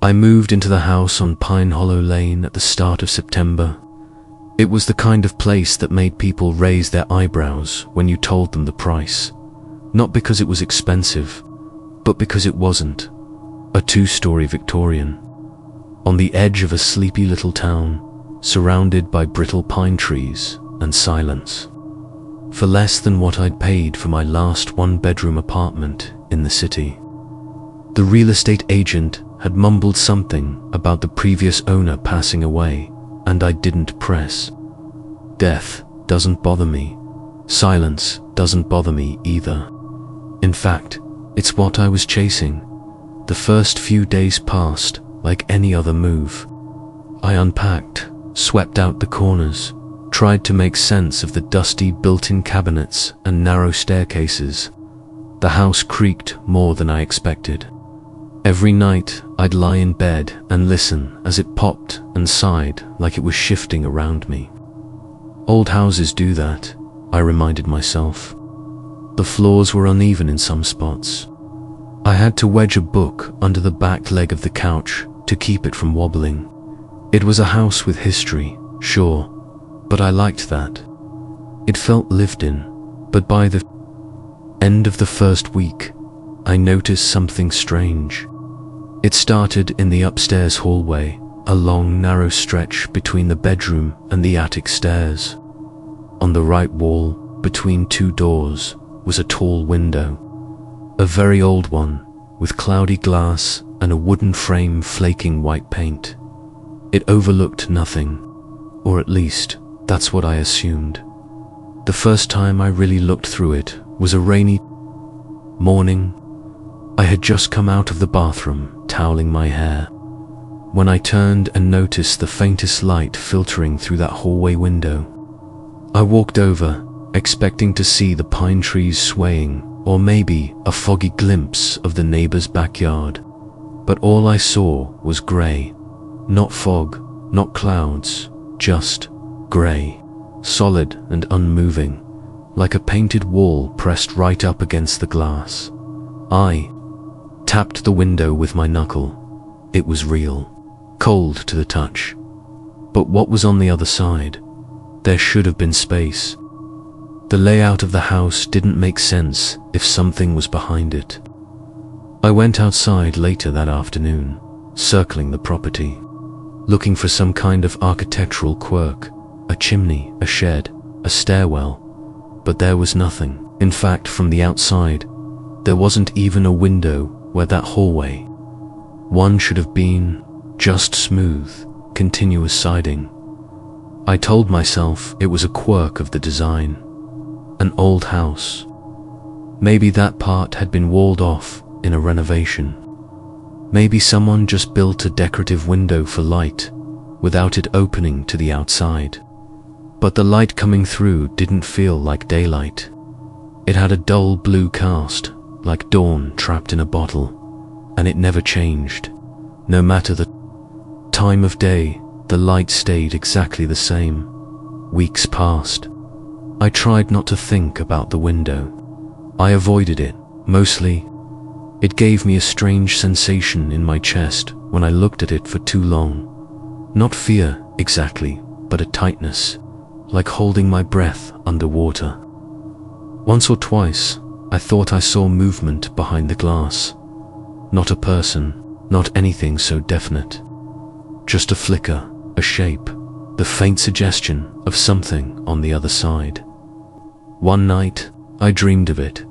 I moved into the house on Pine Hollow Lane at the start of September. It was the kind of place that made people raise their eyebrows when you told them the price. Not because it was expensive, but because it wasn't. A 2-story Victorian, on the edge of a sleepy little town, surrounded by brittle pine trees and silence. For less than what I'd paid for my last 1-bedroom apartment in the city. The real estate agent had mumbled something about the previous owner passing away, and I didn't press. Death doesn't bother me. Silence doesn't bother me either. In fact, it's what I was chasing. The first few days passed like any other move. I unpacked, swept out the corners, tried to make sense of the dusty built-in cabinets and narrow staircases. The house creaked more than I expected. Every night, I'd lie in bed and listen as it popped and sighed like it was shifting around me. Old houses do that, I reminded myself. The floors were uneven in some spots. I had to wedge a book under the back leg of the couch to keep it from wobbling. It was a house with history, sure, but I liked that. It felt lived in, but by the end of the first week, I noticed something strange. It started in the upstairs hallway, a long, narrow stretch between the bedroom and the attic stairs. On the right wall, between 2 doors, was a tall window. A very old one, with cloudy glass and a wooden frame flaking white paint. It overlooked nothing, or at least, that's what I assumed. The first time I really looked through it was a rainy morning. I had just come out of the bathroom, toweling my hair, when I turned and noticed the faintest light filtering through that hallway window. I walked over, expecting to see the pine trees swaying, or maybe a foggy glimpse of the neighbor's backyard. But all I saw was grey. Not fog, not clouds, just grey, solid and unmoving, like a painted wall pressed right up against the glass. I tapped the window with my knuckle. It was real, cold to the touch. But what was on the other side? There should have been space. The layout of the house didn't make sense if something was behind it. I went outside later that afternoon, circling the property, looking for some kind of architectural quirk, a chimney, a shed, a stairwell, but there was nothing. In fact, from the outside, there wasn't even a window where that hallway. One should have been just smooth, continuous siding. I told myself it was a quirk of the design. An old house. Maybe that part had been walled off in a renovation. Maybe someone just built a decorative window for light without it opening to the outside. But the light coming through didn't feel like daylight. It had a dull blue cast, like dawn trapped in a bottle, and it never changed. No matter the time of day, the light stayed exactly the same. Weeks passed. I tried not to think about the window. I avoided it, mostly. It gave me a strange sensation in my chest when I looked at it for too long. Not fear, exactly, but a tightness, like holding my breath underwater. Once or twice, I thought I saw movement behind the glass. Not a person, not anything so definite. Just a flicker, a shape, the faint suggestion of something on the other side. One night, I dreamed of it.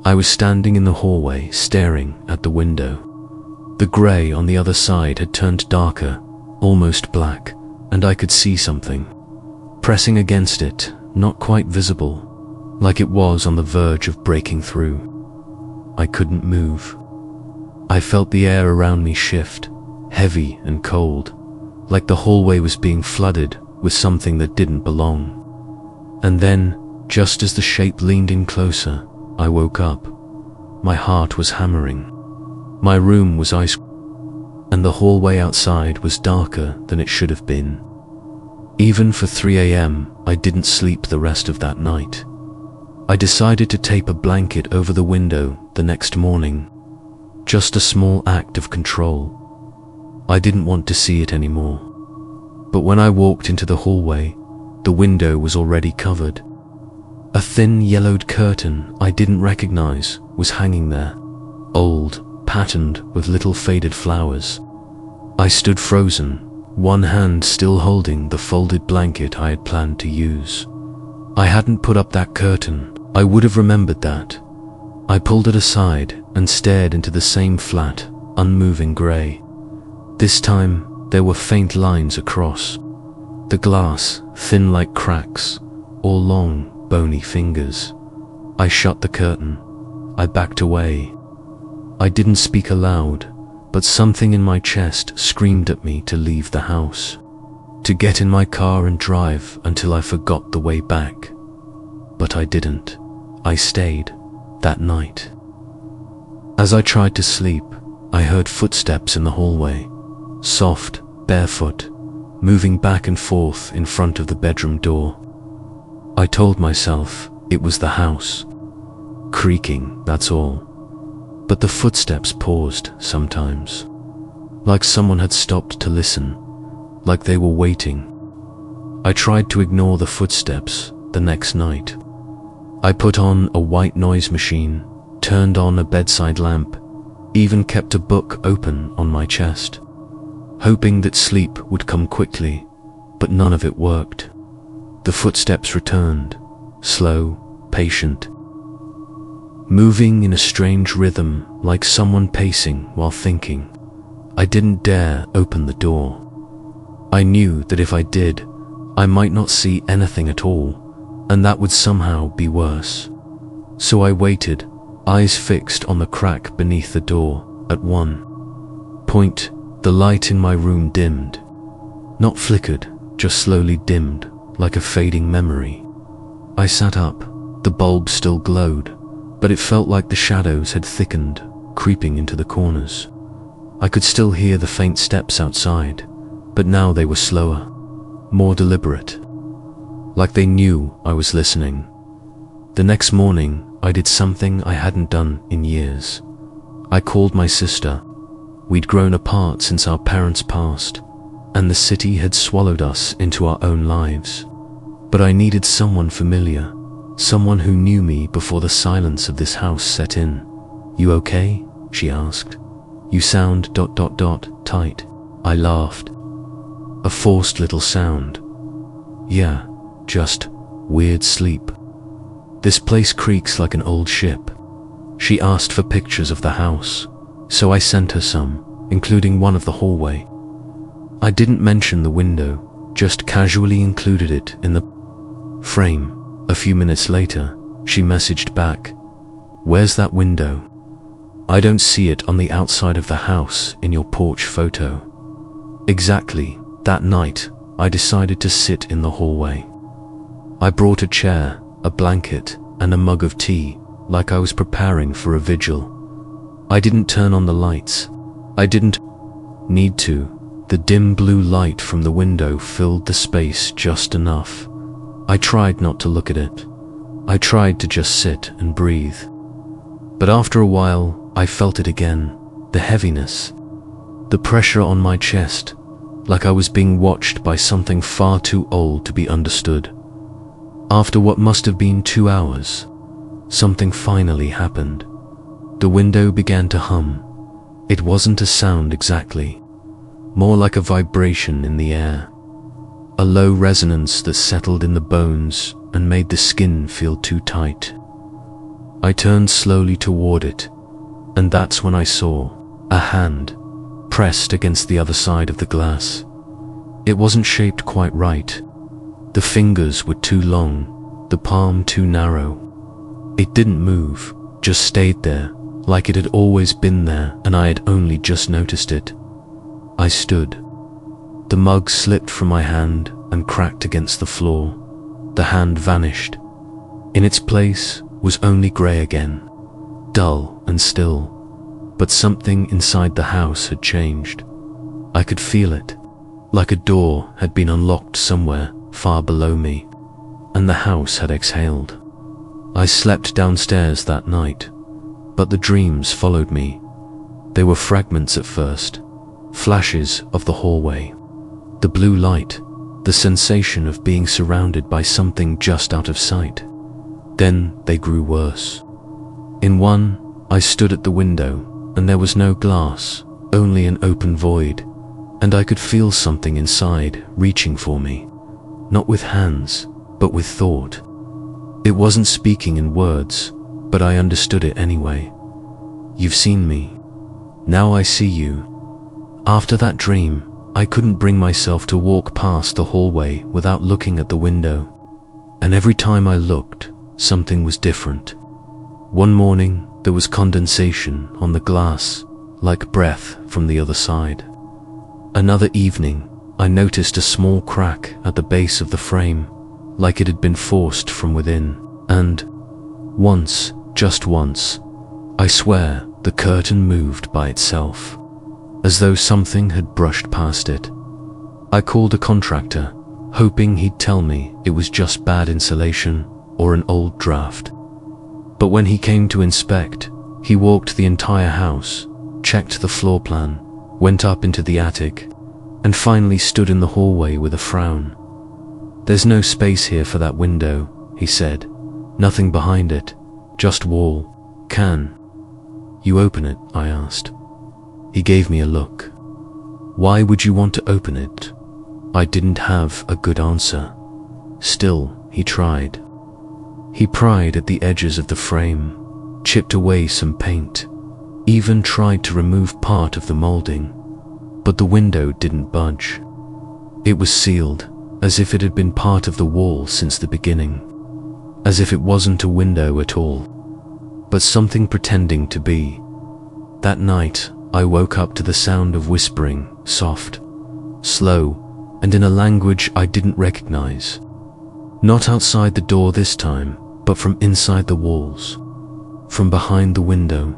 I was standing in the hallway, staring at the window. The grey on the other side had turned darker, almost black, and I could see something pressing against it, not quite visible, like it was on the verge of breaking through. I couldn't move. I felt the air around me shift, heavy and cold, like the hallway was being flooded with something that didn't belong. And then, just as the shape leaned in closer, I woke up. My heart was hammering. My room was ice, and the hallway outside was darker than it should have been. Even for 3 a.m., I didn't sleep the rest of that night. I decided to tape a blanket over the window the next morning. Just a small act of control. I didn't want to see it anymore. But when I walked into the hallway, the window was already covered. A thin yellowed curtain I didn't recognize was hanging there, old, patterned with little faded flowers. I stood frozen, one hand still holding the folded blanket I had planned to use. I hadn't put up that curtain, I would have remembered that. I pulled it aside and stared into the same flat, unmoving grey. This time, there were faint lines across. The glass, thin like cracks, or long, bony fingers. I shut the curtain. I backed away. I didn't speak aloud, but something in my chest screamed at me to leave the house, to get in my car and drive until I forgot the way back. But I didn't. I stayed, that night. As I tried to sleep, I heard footsteps in the hallway, soft, barefoot, moving back and forth in front of the bedroom door. I told myself it was the house, creaking, that's all. But the footsteps paused sometimes, like someone had stopped to listen, like they were waiting. I tried to ignore the footsteps the next night. I put on a white noise machine, turned on a bedside lamp, even kept a book open on my chest, hoping that sleep would come quickly, but none of it worked. The footsteps returned, slow, patient, moving in a strange rhythm like someone pacing while thinking. I didn't dare open the door. I knew that if I did, I might not see anything at all, and that would somehow be worse. So I waited, eyes fixed on the crack beneath the door. At one point, the light in my room dimmed. Not flickered, just slowly dimmed, like a fading memory. I sat up. The bulb still glowed, but it felt like the shadows had thickened, creeping into the corners. I could still hear the faint steps outside, but now they were slower, more deliberate, like they knew I was listening. The next morning, I did something I hadn't done in years. I called my sister. We'd grown apart since our parents passed, and the city had swallowed us into our own lives. But I needed someone familiar, someone who knew me before the silence of this house set in. "You okay?" she asked. "You sound ... tight." I laughed. A forced little sound. "Yeah, just weird sleep. This place creaks like an old ship." She asked for pictures of the house, so I sent her some, including one of the hallway. I didn't mention the window, just casually included it in the frame. A few minutes later, she messaged back, "Where's that window? I don't see it on the outside of the house in your porch photo." Exactly, that night, I decided to sit in the hallway. I brought a chair, a blanket, and a mug of tea, like I was preparing for a vigil. I didn't turn on the lights. I didn't need to. The dim blue light from the window filled the space just enough. I tried not to look at it. I tried to just sit and breathe. But after a while, I felt it again, the heaviness, the pressure on my chest, like I was being watched by something far too old to be understood. After what must have been 2 hours, something finally happened. The window began to hum. It wasn't a sound exactly, more like a vibration in the air. A low resonance that settled in the bones and made the skin feel too tight. I turned slowly toward it, and that's when I saw a hand pressed against the other side of the glass. It wasn't shaped quite right. The fingers were too long, the palm too narrow. It didn't move, just stayed there, like it had always been there and I had only just noticed it. I stood. The mug slipped from my hand and cracked against the floor. The hand vanished. In its place was only grey again, dull and still. But something inside the house had changed. I could feel it, like a door had been unlocked somewhere far below me, and the house had exhaled. I slept downstairs that night, but the dreams followed me. They were fragments at first, flashes of the hallway, the blue light, the sensation of being surrounded by something just out of sight. Then they grew worse. In one, I stood at the window, and there was no glass, only an open void, and I could feel something inside reaching for me, not with hands, but with thought. It wasn't speaking in words, but I understood it anyway. You've seen me. Now I see you. After that dream, I couldn't bring myself to walk past the hallway without looking at the window. And every time I looked, something was different. One morning, there was condensation on the glass, like breath from the other side. Another evening, I noticed a small crack at the base of the frame, like it had been forced from within. And once, just once, I swear the curtain moved by itself, as though something had brushed past it. I called a contractor, hoping he'd tell me it was just bad insulation or an old draft. But when he came to inspect, he walked the entire house, checked the floor plan, went up into the attic, and finally stood in the hallway with a frown. "There's no space here for that window," he said. "Nothing behind it, just wall. Can you open it?" I asked. He gave me a look. "Why would you want to open it?" I didn't have a good answer. Still, he tried. He pried at the edges of the frame, chipped away some paint, even tried to remove part of the molding, but the window didn't budge. It was sealed, as if it had been part of the wall since the beginning, as if it wasn't a window at all, but something pretending to be. That night, I woke up to the sound of whispering, soft, slow, and in a language I didn't recognize. Not outside the door this time, but from inside the walls. From behind the window,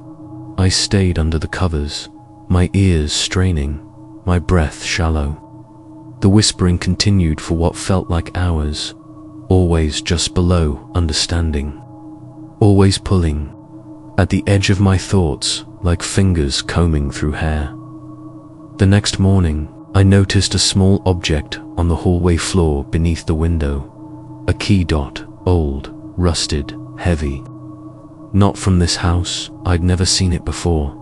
I stayed under the covers, my ears straining, my breath shallow. The whispering continued for what felt like hours, always just below understanding, always pulling at the edge of my thoughts like fingers combing through hair. The next morning, I noticed a small object on the hallway floor beneath the window, a key dot, old, rusted, heavy. Not from this house, I'd never seen it before.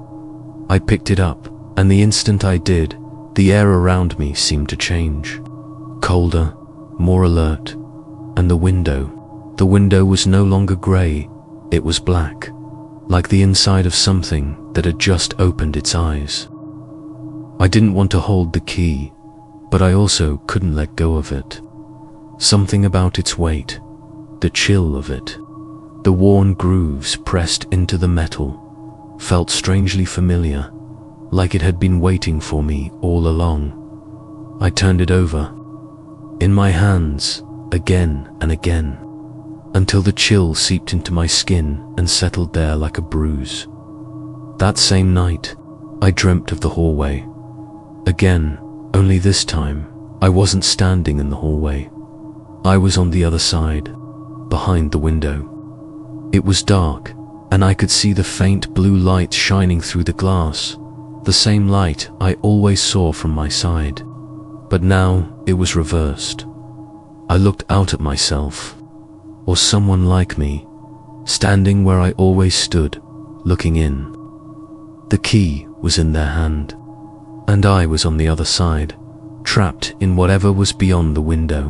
I picked it up, and the instant I did, the air around me seemed to change. Colder, more alert, and the window was no longer grey, it was black, like the inside of something that had just opened its eyes. I didn't want to hold the key, but I also couldn't let go of it. Something about its weight, the chill of it, the worn grooves pressed into the metal, felt strangely familiar, like it had been waiting for me all along. I turned it over, in my hands, again and again, until the chill seeped into my skin and settled there like a bruise. That same night, I dreamt of the hallway. Again, only this time, I wasn't standing in the hallway. I was on the other side, behind the window. It was dark, and I could see the faint blue light shining through the glass, the same light I always saw from my side. But now it was reversed. I looked out at myself, or someone like me, standing where I always stood, looking in. The key was in their hand, and I was on the other side, trapped in whatever was beyond the window.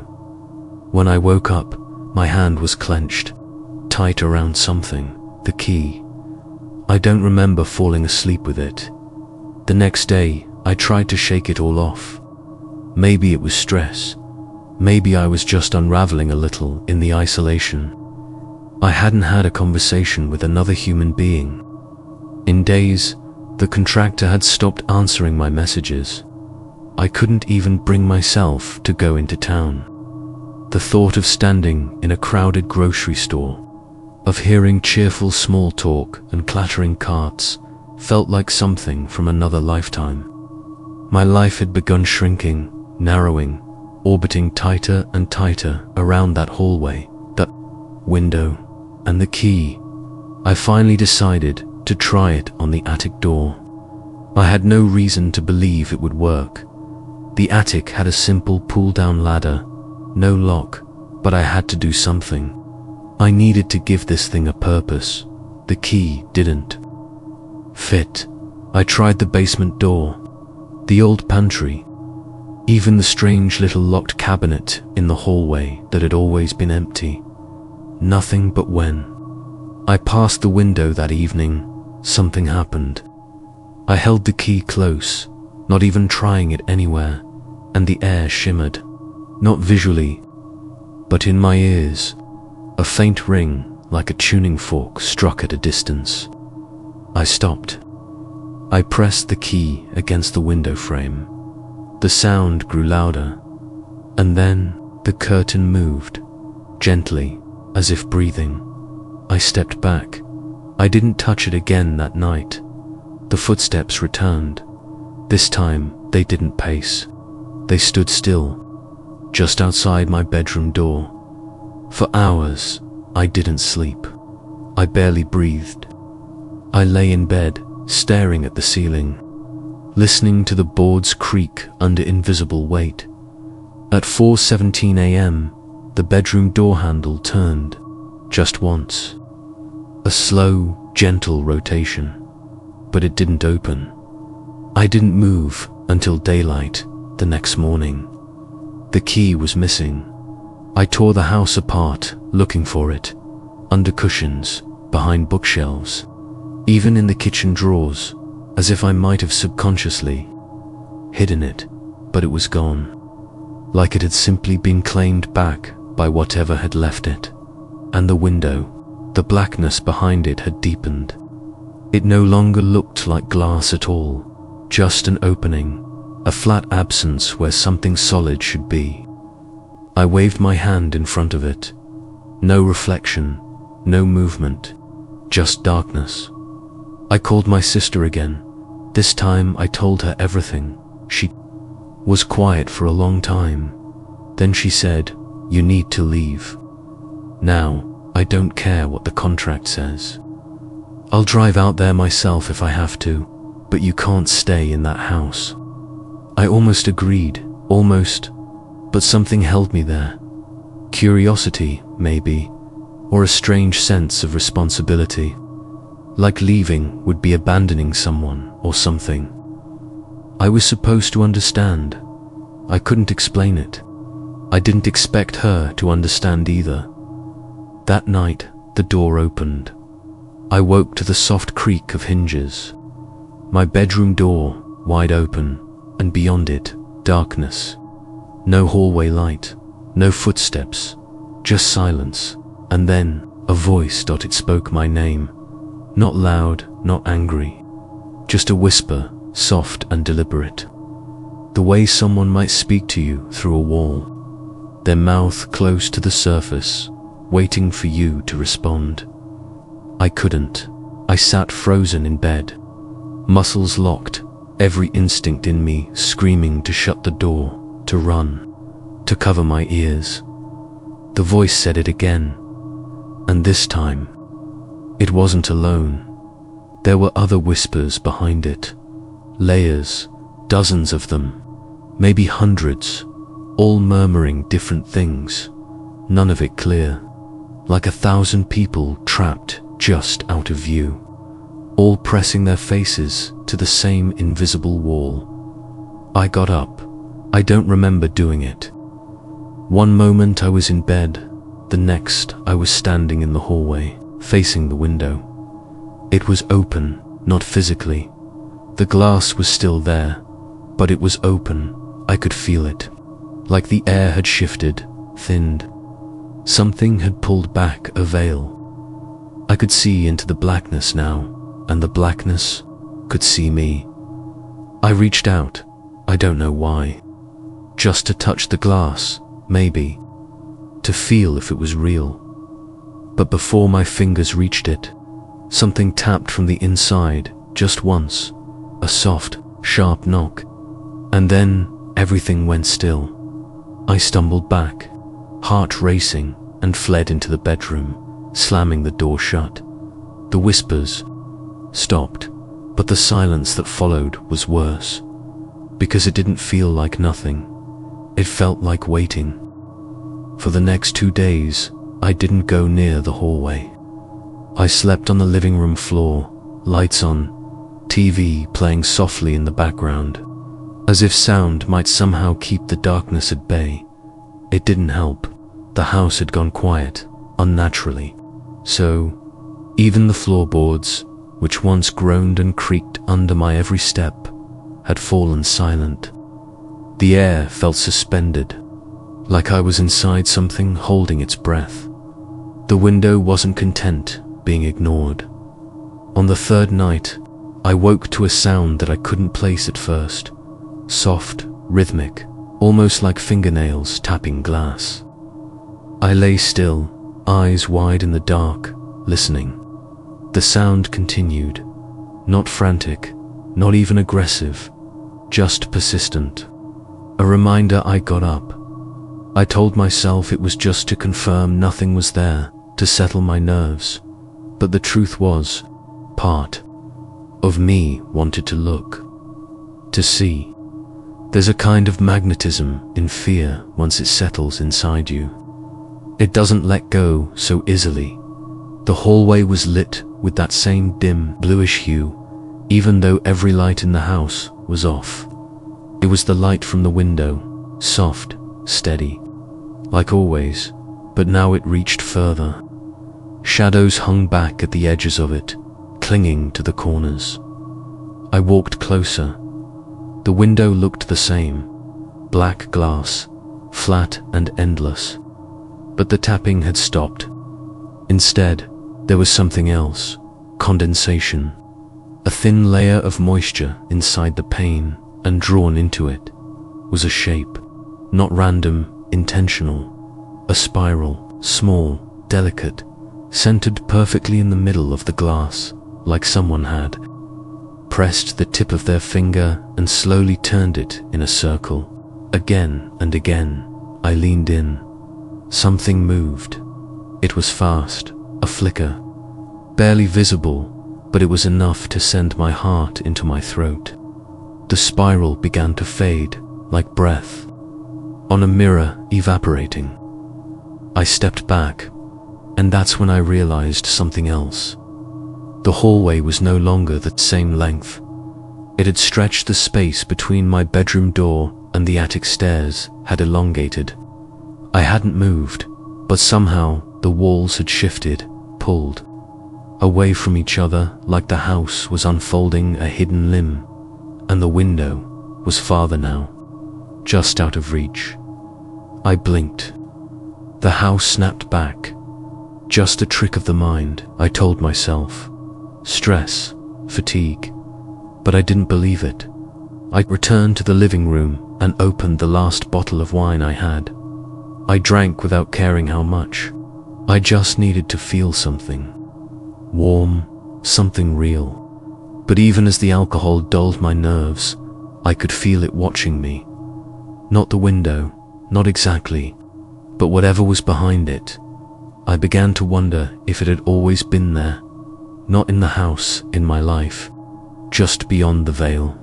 When I woke up, my hand was clenched, tight around something, the key. I don't remember falling asleep with it. The next day, I tried to shake it all off. Maybe it was stress. Maybe I was just unraveling a little in the isolation. I hadn't had a conversation with another human being. In days, the contractor had stopped answering my messages. I couldn't even bring myself to go into town. The thought of standing in a crowded grocery store, of hearing cheerful small talk and clattering carts, felt like something from another lifetime. My life had begun shrinking, narrowing, orbiting tighter and tighter around that hallway, that window, and the key. I finally decided to try it on the attic door. I had no reason to believe it would work. The attic had a simple pull-down ladder, no lock, but I had to do something. I needed to give this thing a purpose. The key didn't fit. I tried the basement door, the old pantry, even the strange little locked cabinet in the hallway that had always been empty. Nothing. But when I passed the window that evening, something happened. I held the key close, not even trying it anywhere, and the air shimmered, not visually, but in my ears. A faint ring, like a tuning fork, struck at a distance. I stopped. I pressed the key against the window frame. The sound grew louder, and then the curtain moved, gently, as if breathing. I stepped back. I didn't touch it again that night. The footsteps returned. This time, they didn't pace. They stood still, just outside my bedroom door. For hours, I didn't sleep. I barely breathed. I lay in bed, staring at the ceiling, listening to the boards creak under invisible weight. At 4:17 a.m., the bedroom door handle turned, just once. A slow, gentle rotation, but it didn't open. I didn't move until daylight the next morning. The key was missing. I tore the house apart, looking for it, under cushions, behind bookshelves, even in the kitchen drawers, as if I might have subconsciously hidden it, but it was gone, like it had simply been claimed back by whatever had left it. And the window, the blackness behind it had deepened. It no longer looked like glass at all, just an opening, a flat absence where something solid should be. I waved my hand in front of it. No reflection, no movement, just darkness. I called my sister again. This time I told her everything. She was quiet for a long time. Then she said, "You need to leave. Now, I don't care what the contract says. I'll drive out there myself if I have to, but you can't stay in that house." I almost agreed, but something held me there. Curiosity, maybe, or a strange sense of responsibility. Like leaving would be abandoning someone or something. I was supposed to understand. I couldn't explain it. I didn't expect her to understand either. That night, the door opened. I woke to the soft creak of hinges. My bedroom door, wide open, and beyond it, darkness. No hallway light, no footsteps, just silence. And then, a voice. It spoke my name. Not loud, not angry. Just a whisper, soft and deliberate. The way someone might speak to you through a wall. Their mouth close to the surface, waiting for you to respond. I couldn't. I sat frozen in bed, muscles locked, every instinct in me screaming to shut the door, to run, to cover my ears. The voice said it again, and this time, it wasn't alone. There were other whispers behind it, layers, dozens of them, maybe hundreds, all murmuring different things, none of it clear, like 1,000 people trapped just out of view, all pressing their faces to the same invisible wall. I got up. I don't remember doing it. One moment I was in bed, the next I was standing in the hallway, facing the window. It was open, not physically. The glass was still there, but it was open. I could feel it, like the air had shifted, thinned. Something had pulled back a veil. I could see into the blackness now, and the blackness could see me. I reached out, I don't know why, just to touch the glass, maybe, to feel if it was real. But before my fingers reached it, something tapped from the inside, just once, a soft, sharp knock, and then everything went still. I stumbled back, heart racing, and fled into the bedroom, slamming the door shut. The whispers stopped. But the silence that followed was worse, because it didn't feel like nothing. It felt like waiting. For the next 2 days, I didn't go near the hallway. I slept on the living room floor, lights on, TV playing softly in the background, as if sound might somehow keep the darkness at bay. It didn't help. The house had gone quiet, unnaturally. So, even the floorboards, which once groaned and creaked under my every step, had fallen silent. The air felt suspended, like I was inside something holding its breath. The window wasn't content being ignored. On the 3rd night, I woke to a sound that I couldn't place at first. Soft, rhythmic, almost like fingernails tapping glass. I lay still, eyes wide in the dark, listening. The sound continued, not frantic, not even aggressive, just persistent. A reminder. I got up. I told myself it was just to confirm nothing was there, to settle my nerves. But the truth was, part of me wanted to look, to see. There's a kind of magnetism in fear once it settles inside you. It doesn't let go so easily. The hallway was lit with that same dim, bluish hue, even though every light in the house was off. It was the light from the window, soft, steady, like always, but now it reached further. Shadows hung back at the edges of it, clinging to the corners. I walked closer. The window looked the same, black glass, flat and endless. But the tapping had stopped. Instead, there was something else, condensation. A thin layer of moisture inside the pane, and drawn into it was a shape, not random, intentional. A spiral, small, delicate, centered perfectly in the middle of the glass, like someone had pressed the tip of their finger and slowly turned it in a circle. Again and again, I leaned in. Something moved. It was fast, a flicker, barely visible, but it was enough to send my heart into my throat. The spiral began to fade, like breath on a mirror evaporating. I stepped back, and that's when I realized something else. The hallway was no longer the same length. It had stretched. The space between my bedroom door and the attic stairs had elongated. I hadn't moved, but somehow the walls had shifted, pulled away from each other, like the house was unfolding a hidden limb, and the window was farther now, just out of reach. I blinked. The house snapped back. Just a trick of the mind, I told myself. Stress, fatigue. But I didn't believe it. I returned to the living room and opened the last bottle of wine I had. I drank without caring how much. I just needed to feel something. Warm, something real. But even as the alcohol dulled my nerves, I could feel it watching me. Not the window, not exactly, but whatever was behind it. I began to wonder if it had always been there, not in the house, in my life, just beyond the veil.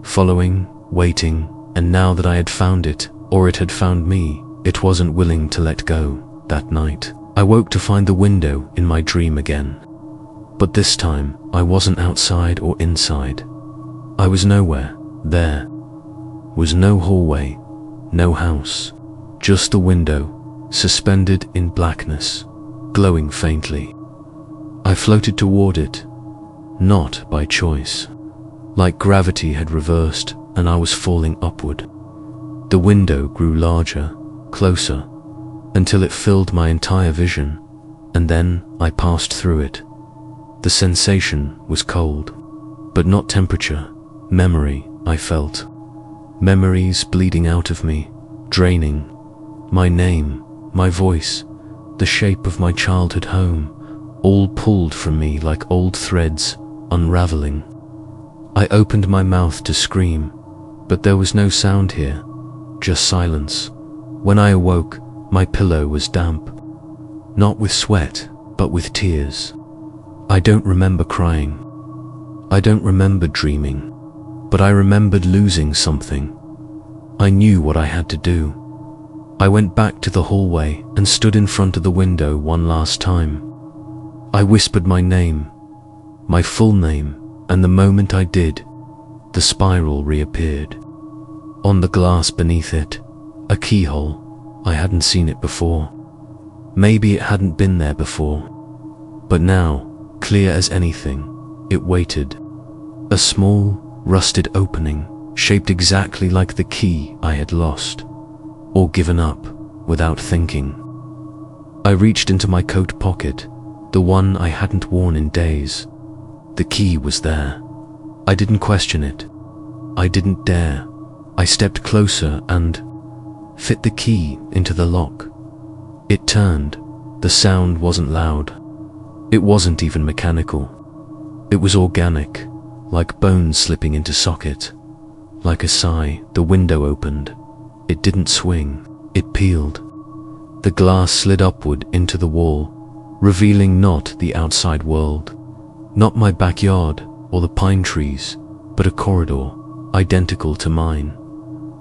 Following, waiting, and now that I had found it, or it had found me, it wasn't willing to let go. That night, I woke to find the window in my dream again. But this time, I wasn't outside or inside. I was nowhere. There was no hallway, no house, just the window, suspended in blackness, glowing faintly. I floated toward it, not by choice. Like gravity had reversed and I was falling upward. The window grew larger, closer, until it filled my entire vision, and then I passed through it. The sensation was cold, but not temperature. Memory, I felt. Memories bleeding out of me, draining. My name, my voice, the shape of my childhood home, all pulled from me like old threads, unraveling. I opened my mouth to scream, but there was no sound here, just silence. When I awoke, my pillow was damp. Not with sweat, but with tears. I don't remember crying. I don't remember dreaming, but I remembered losing something. I knew what I had to do. I went back to the hallway and stood in front of the window one last time. I whispered my name, my full name, and the moment I did, the spiral reappeared. On the glass beneath it, a keyhole. I hadn't seen it before. Maybe it hadn't been there before. But now, clear as anything, it waited. A small, rusted opening, shaped exactly like the key I had lost, or given up, without thinking. I reached into my coat pocket, the one I hadn't worn in days. The key was there. I didn't question it. I didn't dare. I stepped closer and fit the key into the lock. It turned. The sound wasn't loud. It wasn't even mechanical. It was organic, like bones slipping into socket. Like a sigh, the window opened. It didn't swing. It peeled. The glass slid upward into the wall, revealing not the outside world, not my backyard or the pine trees, but a corridor identical to mine.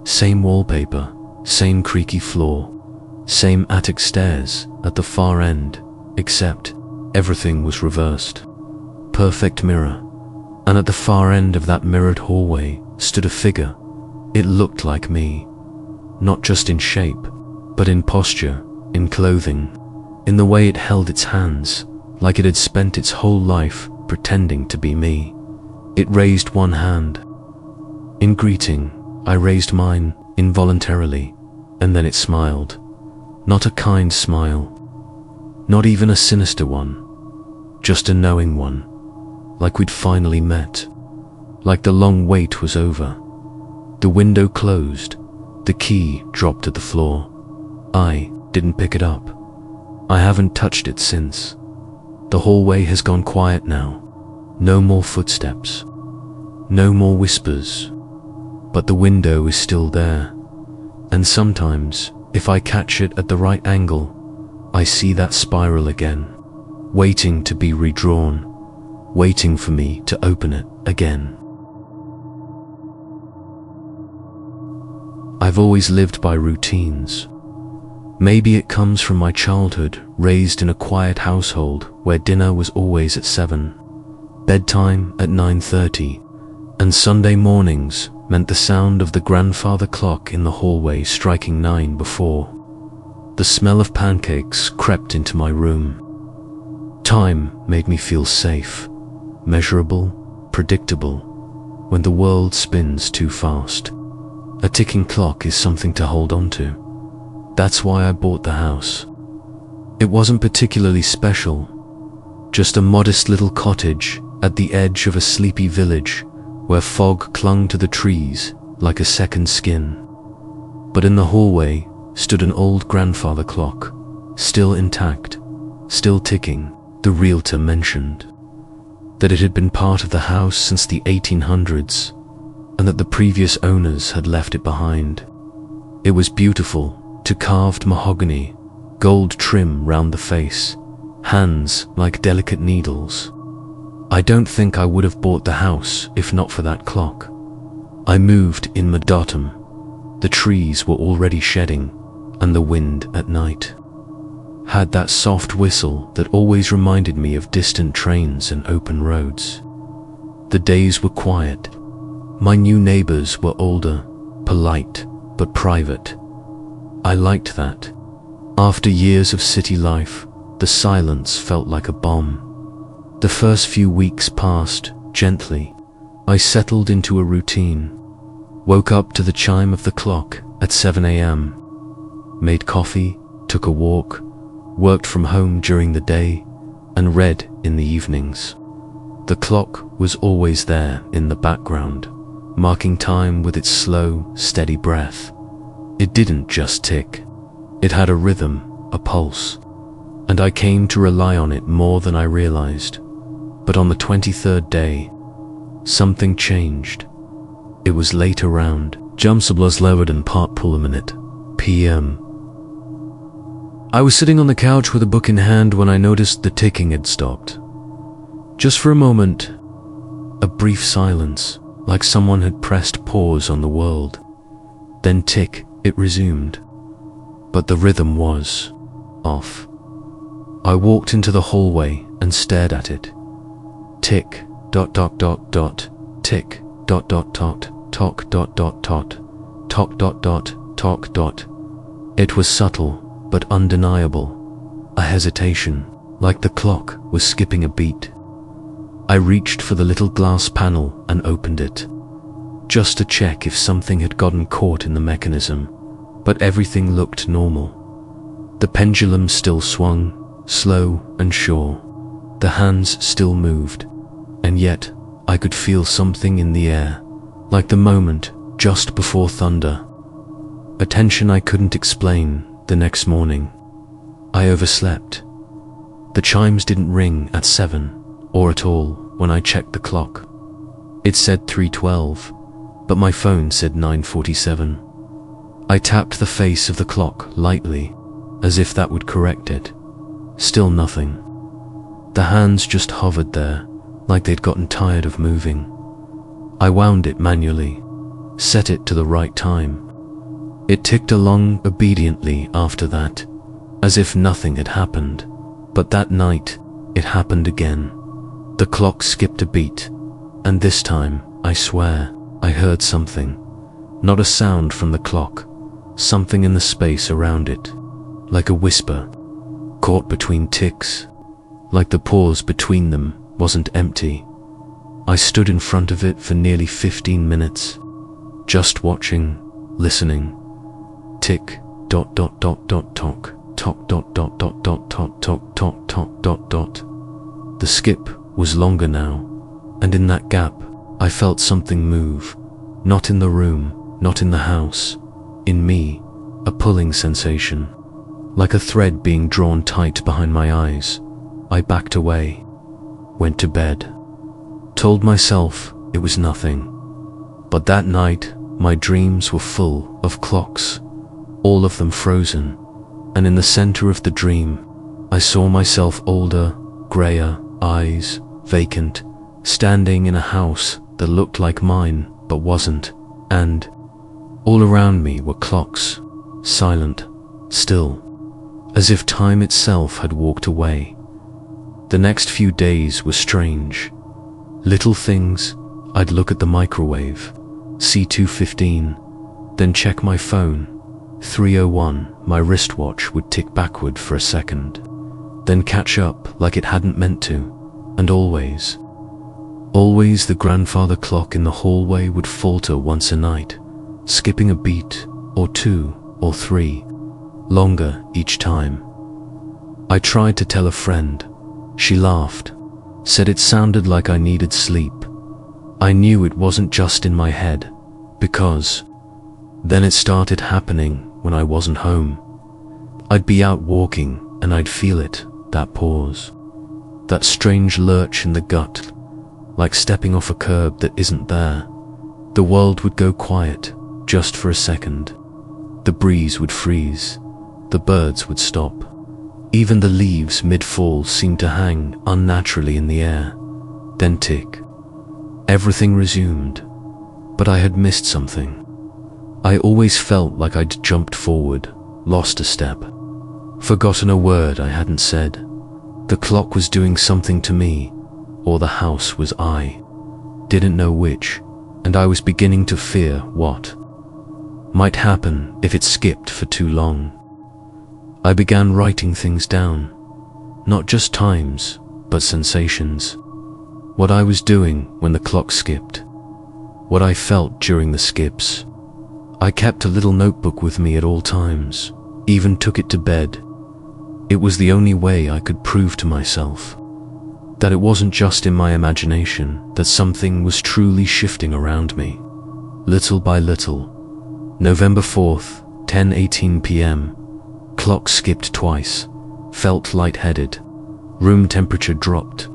Same wallpaper, same creaky floor, same attic stairs at the far end, except everything was reversed. Perfect mirror, and at the far end of that mirrored hallway stood a figure. It looked like me, not just in shape, but in posture, in clothing, in the way it held its hands, like it had spent its whole life pretending to be me. It raised one hand. In greeting, I raised mine involuntarily, and then it smiled. Not a kind smile, not even a sinister one, just a knowing one, like we'd finally met, like the long wait was over. The window closed, the key dropped to the floor. I didn't pick it up. I haven't touched it since. The hallway has gone quiet now. No more footsteps, no more whispers, but the window is still there. And sometimes, if I catch it at the right angle, I see that spiral again, waiting to be redrawn, waiting for me to open it again. I've always lived by routines. Maybe it comes from my childhood, raised in a quiet household where dinner was always at 7, bedtime at 9:30, and Sunday mornings meant the sound of the grandfather clock in the hallway striking 9 before. The smell of pancakes crept into my room. Time made me feel safe, measurable, predictable, when the world spins too fast. A ticking clock is something to hold on to. That's why I bought the house. It wasn't particularly special, just a modest little cottage at the edge of a sleepy village where fog clung to the trees like a second skin. But in the hallway stood an old grandfather clock, still intact, still ticking. The realtor mentioned that it had been part of the house since the 1800s and that the previous owners had left it behind. It was beautiful, to carved mahogany, gold trim round the face, hands like delicate needles. I don't think I would have bought the house if not for that clock. I moved in mid-autumn. The trees were already shedding, and the wind at night had that soft whistle that always reminded me of distant trains and open roads. The days were quiet. My new neighbors were older, polite, but private. I liked that. After years of city life, the silence felt like a bomb. The first few weeks passed gently. I settled into a routine. Woke up to the chime of the clock at 7 a.m. Made coffee, took a walk, worked from home during the day, and read in the evenings. The clock was always there in the background, marking time with its slow, steady breath. It didn't just tick. It had a rhythm, a pulse, and I came to rely on it more than I realized. But on the 23rd day, something changed. It was late around, Jamsablas Leverden Part Pulaminit, p.m. I was sitting on the couch with a book in hand when I noticed the ticking had stopped. Just for a moment, A brief silence, like someone had pressed pause on the world. Then tick, it resumed. But the rhythm was off. I walked into the hallway and stared at it. Tick, dot dot dot dot, tick, dot dot dot, tock dot dot dot, tock dot dot, tock dot. It was subtle, but undeniable. A hesitation, like the clock was skipping a beat. I reached for the little glass panel and opened it, just to check if something had gotten caught in the mechanism, but everything looked normal. The pendulum still swung, slow and sure. The hands still moved, and yet I could feel something in the air, like the moment just before thunder. A tension I couldn't explain. The next morning, I overslept. The chimes didn't ring at 7, or at all when I checked the clock. It said 3:12, but my phone said 9:47. I tapped the face of the clock lightly, as if that would correct it. Still nothing. The hands just hovered there, like they'd gotten tired of moving. I wound it manually, set it to the right time. It ticked along obediently after that, as if nothing had happened. But that night, it happened again. The clock skipped a beat, and this time, I swear, I heard something. Not a sound from the clock, something in the space around it, like a whisper, caught between ticks, like the pause between them wasn't empty. I stood in front of it for nearly 15 minutes, just watching, listening. Tick, dot dot dot dot tock, tock dot dot dot dot tock tock tock tock dot dot. The skip was longer now, and in that gap, I felt something move. Not in the room, not in the house. In me, a pulling sensation, like a thread being drawn tight behind my eyes. I backed away, went to bed, told myself it was nothing. But that night, my dreams were full of clocks, all of them frozen, and in the center of the dream, I saw myself older, grayer, eyes vacant, standing in a house that looked like mine but wasn't, and all around me were clocks, silent, still, as if time itself had walked away. The next few days were strange. Little things, I'd look at the microwave, see 2:15, then check my phone, 3:01, my wristwatch would tick backward for a second, then catch up like it hadn't meant to, and always the grandfather clock in the hallway would falter once a night, skipping a beat, or 2, or 3, longer each time. I tried to tell a friend. She laughed, said it sounded like I needed sleep. I knew it wasn't just in my head, because then it started happening when I wasn't home. I'd be out walking and I'd feel it, that pause, that strange lurch in the gut, like stepping off a curb that isn't there. The world would go quiet, just for a second. The breeze would freeze, the birds would stop. Even the leaves mid-fall seemed to hang unnaturally in the air. Then tick. Everything resumed, but I had missed something. I always felt like I'd jumped forward, lost a step, forgotten a word I hadn't said. The clock was doing something to me, or the house was I. Didn't know which, and I was beginning to fear what might happen if it skipped for too long. I began writing things down, not just times, but sensations. What I was doing when the clock skipped, what I felt during the skips. I kept a little notebook with me at all times, even took it to bed. It was the only way I could prove to myself that it wasn't just in my imagination, that something was truly shifting around me. Little by little. November 4th, 10:18 p.m. Clock skipped twice, felt lightheaded. Room temperature dropped.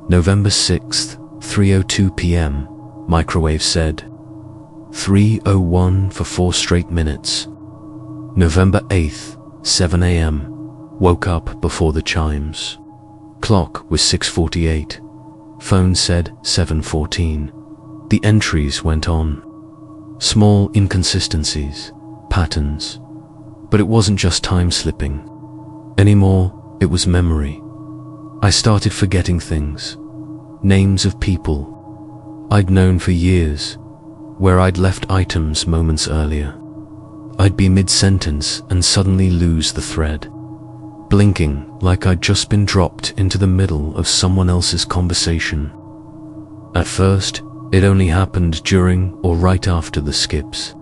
November 6th, 3:02 p.m. Microwave said 3:01 for 4 straight minutes. November 8th, 7 a.m. Woke up before the chimes. Clock was 6:48. Phone said 7:14. The entries went on. Small inconsistencies, patterns. But it wasn't just time slipping. Anymore, it was memory. I started forgetting things. Names of people I'd known for years, where I'd left items moments earlier. I'd be mid-sentence and suddenly lose the thread, blinking like I'd just been dropped into the middle of someone else's conversation. At first, it only happened during or right after the skips.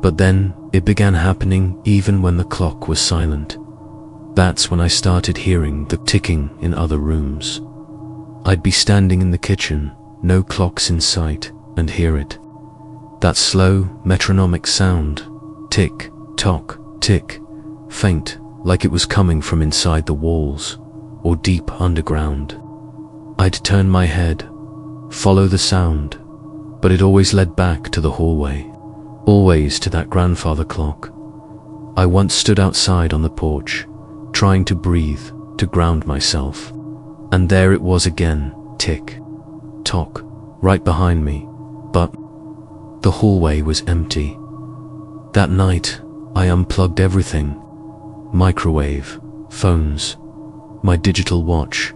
But then, it began happening even when the clock was silent. That's when I started hearing the ticking in other rooms. I'd be standing in the kitchen, no clocks in sight, and hear it. That slow, metronomic sound. Tick, tock, tick. Faint, like it was coming from inside the walls, or deep underground. I'd turn my head, follow the sound, but it always led back to the hallway, always to that grandfather clock. I once stood outside on the porch, trying to breathe, to ground myself. And there it was again, tick, tock, right behind me, but the hallway was empty. That night, I unplugged everything. Microwave, phones, my digital watch.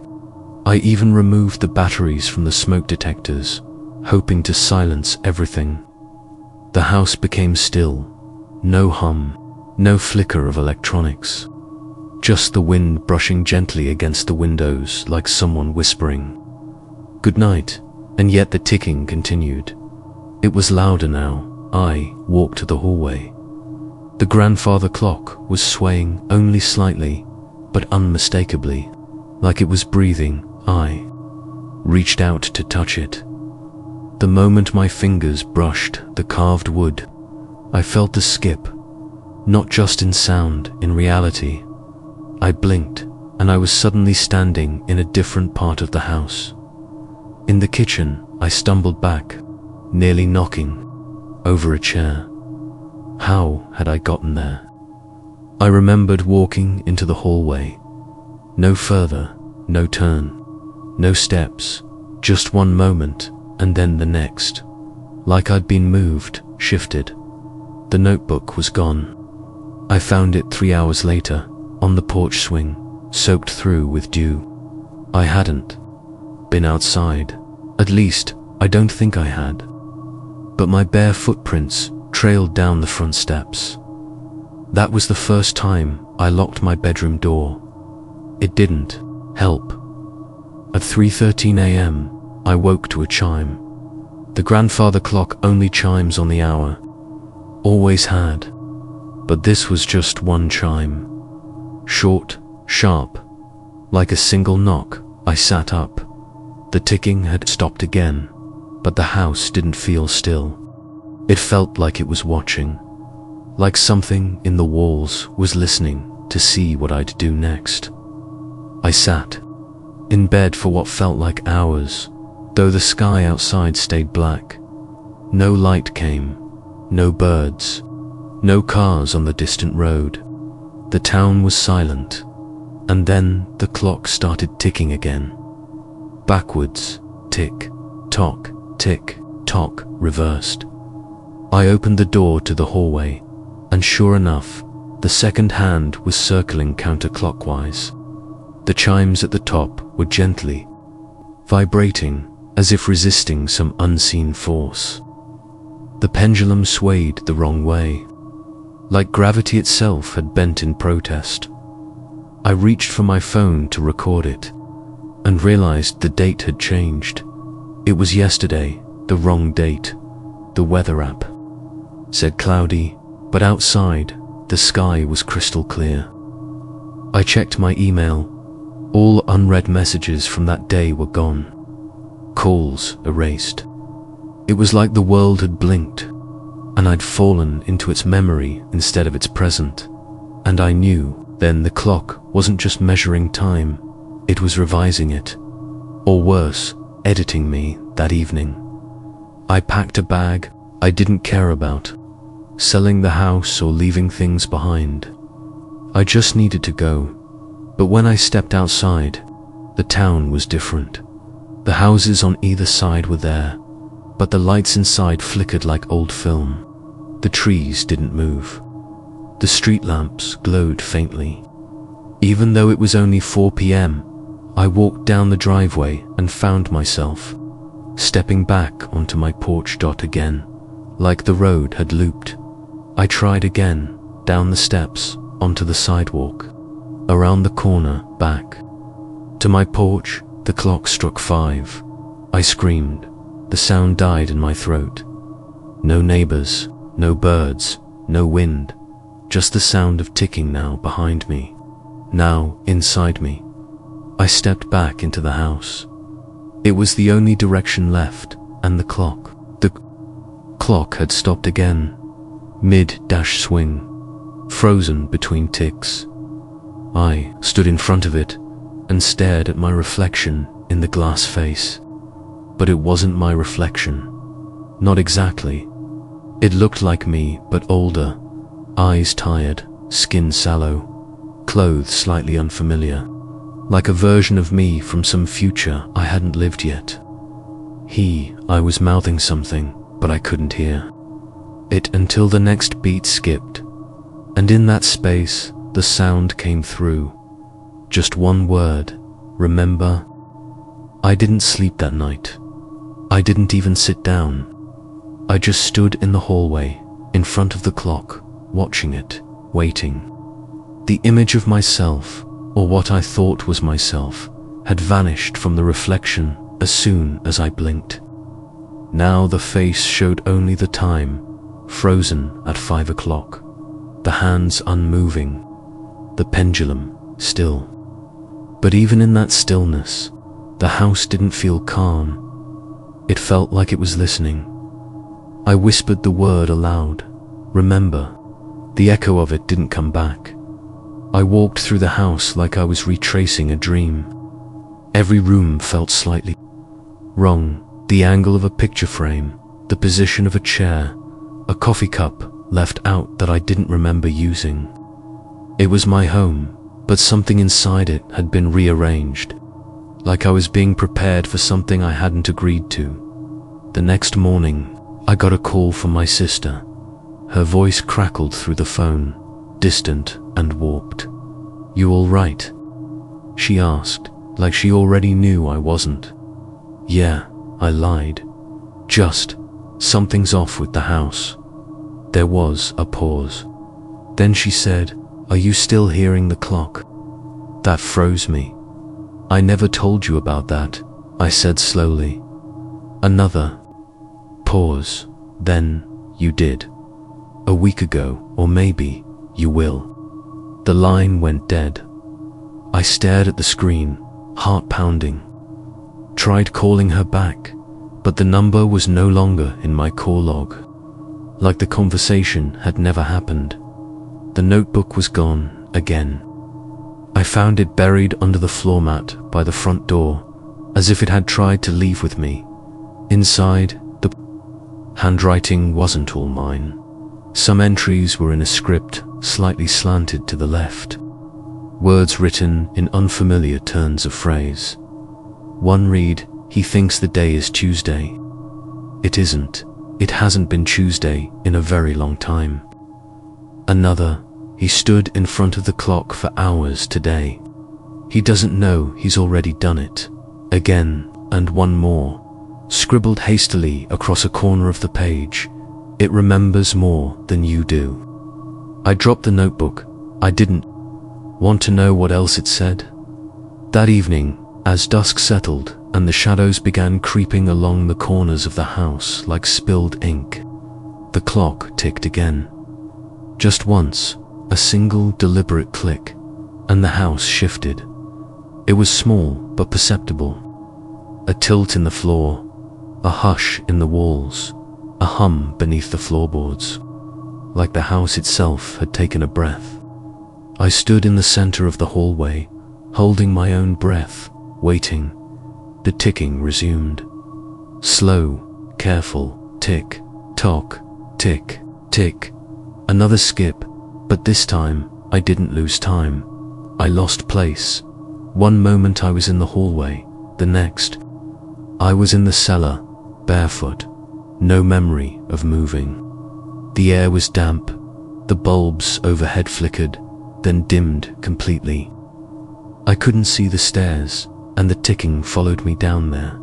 I even removed the batteries from the smoke detectors, hoping to silence everything. The house became still. No hum, no flicker of electronics. Just the wind brushing gently against the windows like someone whispering, "Good night," and yet the ticking continued. It was louder now. I walked to the hallway. The grandfather clock was swaying only slightly, but unmistakably, like it was breathing. I reached out to touch it. The moment my fingers brushed the carved wood, I felt the skip, not just in sound, in reality. I blinked, and I was suddenly standing in a different part of the house. In the kitchen, I stumbled back, nearly knocking over a chair. How had I gotten there? I remembered walking into the hallway. No further, no turn, no steps, just one moment, and then the next. Like I'd been moved, shifted. The notebook was gone. I found it 3 hours later, on the porch swing, soaked through with dew. I hadn't been outside. At least, I don't think I had. But my bare footprints trailed down the front steps. That was the first time I locked my bedroom door. It didn't help. At 3:13 a.m., I woke to a chime. The grandfather clock only chimes on the hour. Always had. But this was just one chime. Short, sharp, like a single knock. I sat up. The ticking had stopped again, but the house didn't feel still. It felt like it was watching, like something in the walls was listening to see what I'd do next. I sat in bed for what felt like hours, though the sky outside stayed black. No light came, no birds, no cars on the distant road. The town was silent, and then the clock started ticking again. Backwards, tick, tock, reversed. I opened the door to the hallway, and sure enough, the second hand was circling counterclockwise. The chimes at the top were gently vibrating, as if resisting some unseen force. The pendulum swayed the wrong way, like gravity itself had bent in protest. I reached for my phone to record it, and realized the date had changed. It was yesterday, the wrong date. The weather app said cloudy, but outside, the sky was crystal clear. I checked my email. All unread messages from that day were gone. Calls erased. It was like the world had blinked, and I'd fallen into its memory instead of its present. And I knew then the clock wasn't just measuring time, it was revising it. Or worse, editing me that evening. I packed a bag I didn't care about, selling the house or leaving things behind. I just needed to go. But when I stepped outside, the town was different. The houses on either side were there, but the lights inside flickered like old film. The trees didn't move. The street lamps glowed faintly. Even though it was only 4 p.m., I walked down the driveway and found myself stepping back onto my porch again, like the road had looped. I tried again, down the steps, onto the sidewalk, around the corner, back. To my porch, the clock struck 5. I screamed. The sound died in my throat. No neighbors, no birds, no wind, just the sound of ticking now behind me, now inside me. I stepped back into the house. It was the only direction left, and the clock had stopped again, mid-swing, frozen between ticks. I stood in front of it and stared at my reflection in the glass face. But it wasn't my reflection. Not exactly. It looked like me, but older, eyes tired, skin sallow, clothes slightly unfamiliar, like a version of me from some future I hadn't lived yet. I was mouthing something, but I couldn't hear it until the next beat skipped, and in that space, the sound came through. Just one word, remember? I didn't sleep that night. I didn't even sit down. I just stood in the hallway, in front of the clock, watching it, waiting. The image of myself, or what I thought was myself, had vanished from the reflection as soon as I blinked. Now the face showed only the time, frozen at 5 o'clock, the hands unmoving, the pendulum still. But even in that stillness, the house didn't feel calm. It felt like it was listening. I whispered the word aloud, remember. The echo of it didn't come back. I walked through the house like I was retracing a dream. Every room felt slightly wrong. The angle of a picture frame, the position of a chair, a coffee cup left out that I didn't remember using. It was my home, but something inside it had been rearranged, like I was being prepared for something I hadn't agreed to. The next morning, I got a call from my sister. Her voice crackled through the phone, distant and warped. "You all right?" she asked, like she already knew I wasn't. "Yeah," I lied. "Just, something's off with the house." There was a pause. Then she said, "Are you still hearing the clock?" That froze me. "I never told you about that," I said slowly. Another pause. "Then, you did. A week ago, or maybe, you will." The line went dead. I stared at the screen, heart pounding. Tried calling her back, but the number was no longer in my call log. Like the conversation had never happened. The notebook was gone again. I found it buried under the floor mat by the front door, as if it had tried to leave with me. Inside, the handwriting wasn't all mine. Some entries were in a script slightly slanted to the left. Words written in unfamiliar turns of phrase. One read, "He thinks the day is Tuesday." It isn't. It hasn't been Tuesday in a very long time. Another, "He stood in front of the clock for hours today. He doesn't know he's already done it." Again, and one more, scribbled hastily across a corner of the page. "It remembers more than you do." I dropped the notebook. I didn't want to know what else it said. That evening, as dusk settled and the shadows began creeping along the corners of the house like spilled ink, the clock ticked again. Just once, a single deliberate click, and the house shifted. It was small but perceptible. A tilt in the floor, a hush in the walls, a hum beneath the floorboards, like the house itself had taken a breath. I stood in the center of the hallway, holding my own breath, waiting. The ticking resumed. Slow, careful, tick, tock, tick, tick. Another skip, but this time I didn't lose time. I lost place. One moment I was in the hallway, the next I was in the cellar, barefoot, no memory of moving. The air was damp, the bulbs overhead flickered, then dimmed completely. I couldn't see the stairs, and the ticking followed me down there.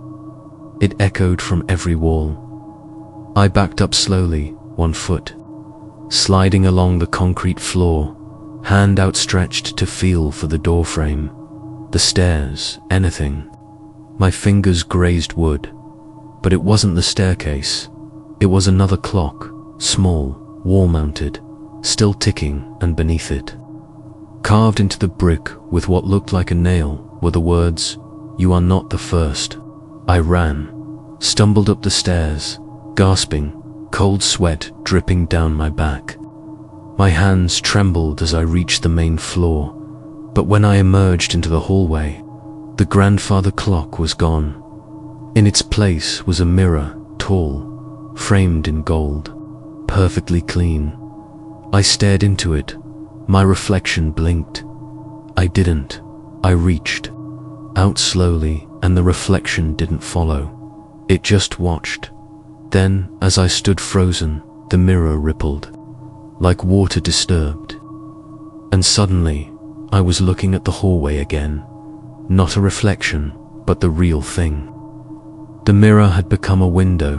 It echoed from every wall. I backed up slowly, 1 foot, sliding along the concrete floor, hand outstretched to feel for the doorframe, the stairs, anything. My fingers grazed wood, but it wasn't the staircase. It was another clock, small, wall-mounted, still ticking, and beneath it, carved into the brick with what looked like a nail, were the words, "You are not the first." I ran, stumbled up the stairs, gasping, cold sweat dripping down my back. My hands trembled as I reached the main floor, but when I emerged into the hallway, the grandfather clock was gone. In its place was a mirror, tall, framed in gold, perfectly clean. I stared into it. My reflection blinked. I didn't. I reached out slowly, and the reflection didn't follow. It just watched. Then, as I stood frozen, the mirror rippled, like water disturbed. And suddenly, I was looking at the hallway again. Not a reflection, but the real thing. The mirror had become a window,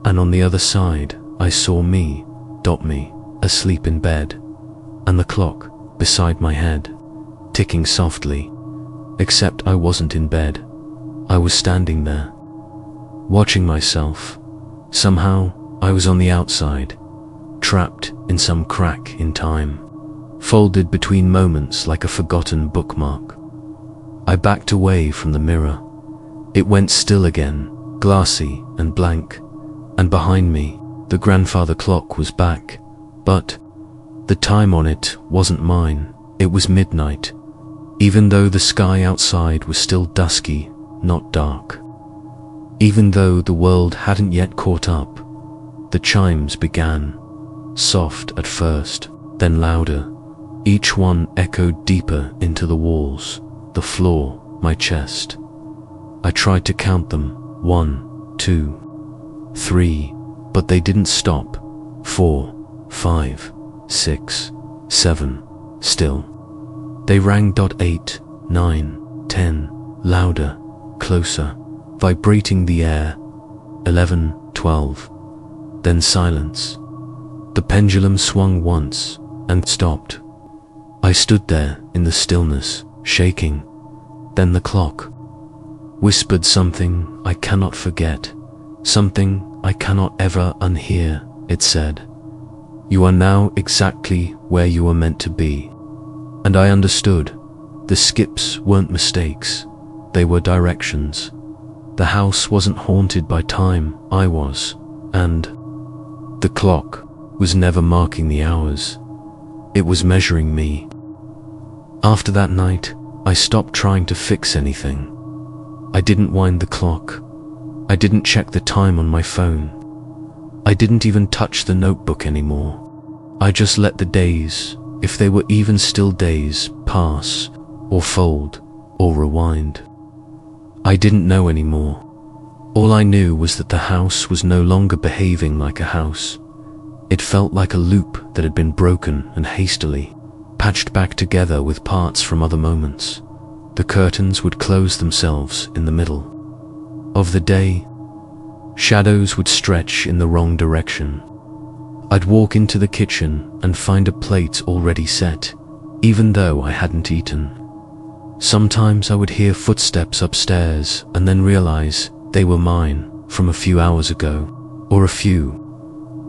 and on the other side, I saw me, asleep in bed, and the clock beside my head, ticking softly. Except I wasn't in bed. I was standing there, watching myself. Somehow, I was on the outside, trapped in some crack in time, folded between moments like a forgotten bookmark. I backed away from the mirror. It went still again, glassy and blank, and behind me, the grandfather clock was back, but the time on it wasn't mine. It was midnight, even though the sky outside was still dusky, not dark. Even though the world hadn't yet caught up, the chimes began, soft at first, then louder. Each one echoed deeper into the walls, the floor, my chest. I tried to count them, 1, 2, 3, but they didn't stop. 4, 5, 6, 7, still. They rang. 8, 9, 10, louder, closer, vibrating the air. 11, 12, then silence. The pendulum swung once and stopped. I stood there in the stillness, shaking. Then the clock whispered something I cannot forget, something I cannot ever unhear. It said, "You are now exactly where you were meant to be." And I understood. The skips weren't mistakes, they were directions. The house wasn't haunted by time, I was, and the clock was never marking the hours. It was measuring me. After that night, I stopped trying to fix anything. I didn't wind the clock. I didn't check the time on my phone. I didn't even touch the notebook anymore. I just let the days, if they were even still days, pass, or fold, or rewind. I didn't know anymore. All I knew was that the house was no longer behaving like a house. It felt like a loop that had been broken and hastily patched back together with parts from other moments. The curtains would close themselves in the middle of the day. Shadows would stretch in the wrong direction. I'd walk into the kitchen and find a plate already set, even though I hadn't eaten. Sometimes I would hear footsteps upstairs and then realize they were mine from a few hours ago, or a few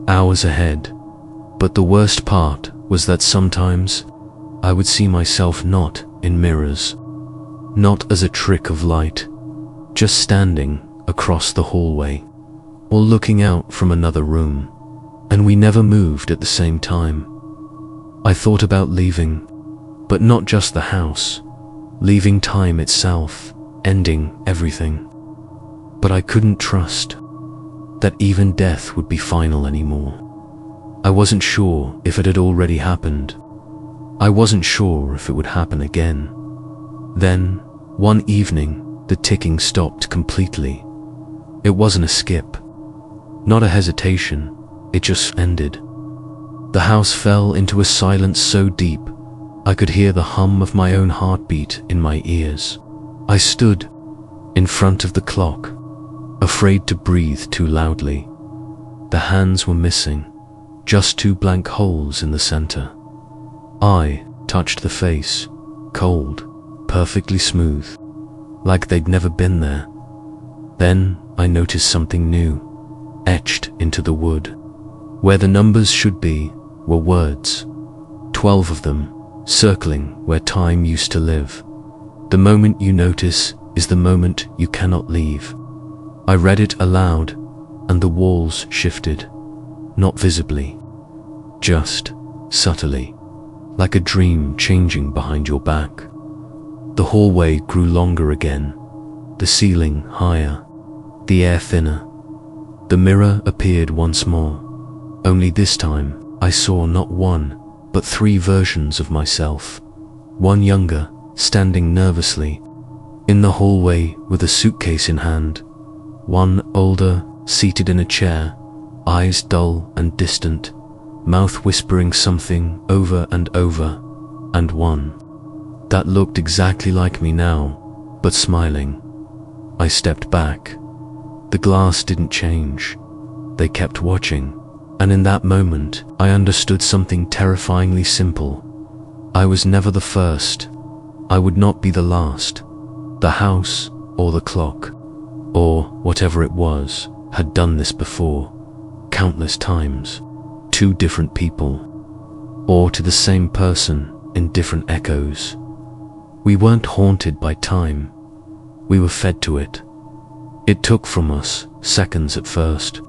hours ahead. But the worst part was that sometimes I would see myself not in mirrors, not as a trick of light, just standing across the hallway, or looking out from another room, and we never moved at the same time. I thought about leaving, but not just the house, leaving time itself, ending everything. But I couldn't trust that even death would be final anymore. I wasn't sure if it had already happened. I wasn't sure if it would happen again. Then, one evening, the ticking stopped completely. It wasn't a skip, not a hesitation, it just ended. The house fell into a silence so deep, I could hear the hum of my own heartbeat in my ears. I stood in front of the clock, afraid to breathe too loudly. The hands were missing, just 2 blank holes in the center. I touched the face, cold, perfectly smooth, like they'd never been there. Then I noticed something new, etched into the wood. Where the numbers should be were words, 12 of them, circling where time used to live. The moment you notice is the moment you cannot leave. I read it aloud, and the walls shifted, not visibly, just subtly, like a dream changing behind your back. The hallway grew longer again, the ceiling higher, the air thinner. The mirror appeared once more, only this time I saw not 1, but 3 versions of myself. One younger, standing nervously in the hallway with a suitcase in hand. One older, seated in a chair, eyes dull and distant, mouth whispering something over and over. And one that looked exactly like me now, but smiling. I stepped back. The glass didn't change. They kept watching. And in that moment, I understood something terrifyingly simple. I was never the first. I would not be the last. The house, or the clock, or whatever it was, had done this before, countless times, 2 different people, or to the same person in different echoes. We weren't haunted by time. We were fed to it. It took from us seconds at first,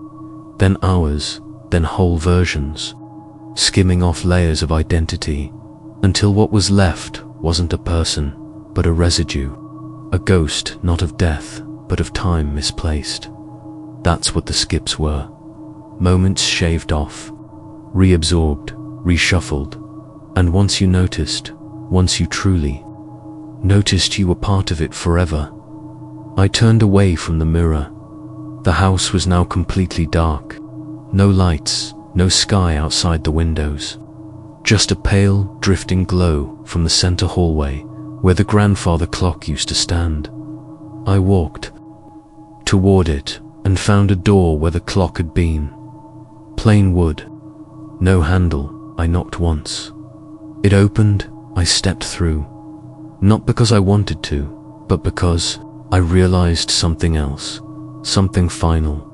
then hours, then whole versions, skimming off layers of identity, until what was left wasn't a person, but a residue, a ghost not of death, but of time misplaced. That's what the skips were. Moments shaved off, reabsorbed, reshuffled, and once you noticed, once you truly noticed, you were part of it forever. I turned away from the mirror. The house was now completely dark. No lights, no sky outside the windows. Just a pale, drifting glow from the center hallway where the grandfather clock used to stand. I walked toward it and found a door where the clock had been. Plain wood, no handle. I knocked once. It opened. I stepped through. Not because I wanted to, but because I realized something else, something final.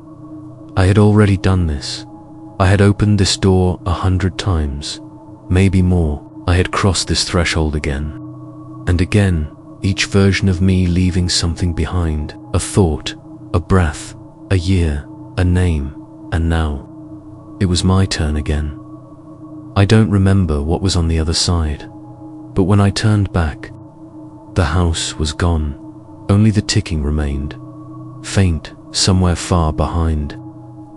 I had already done this. I had opened this door 100 times, maybe more. I had crossed this threshold again and again, each version of me leaving something behind, a thought, a breath, a year, a name, and now it was my turn again. I don't remember what was on the other side, but when I turned back, the house was gone. Only the ticking remained, faint, somewhere far behind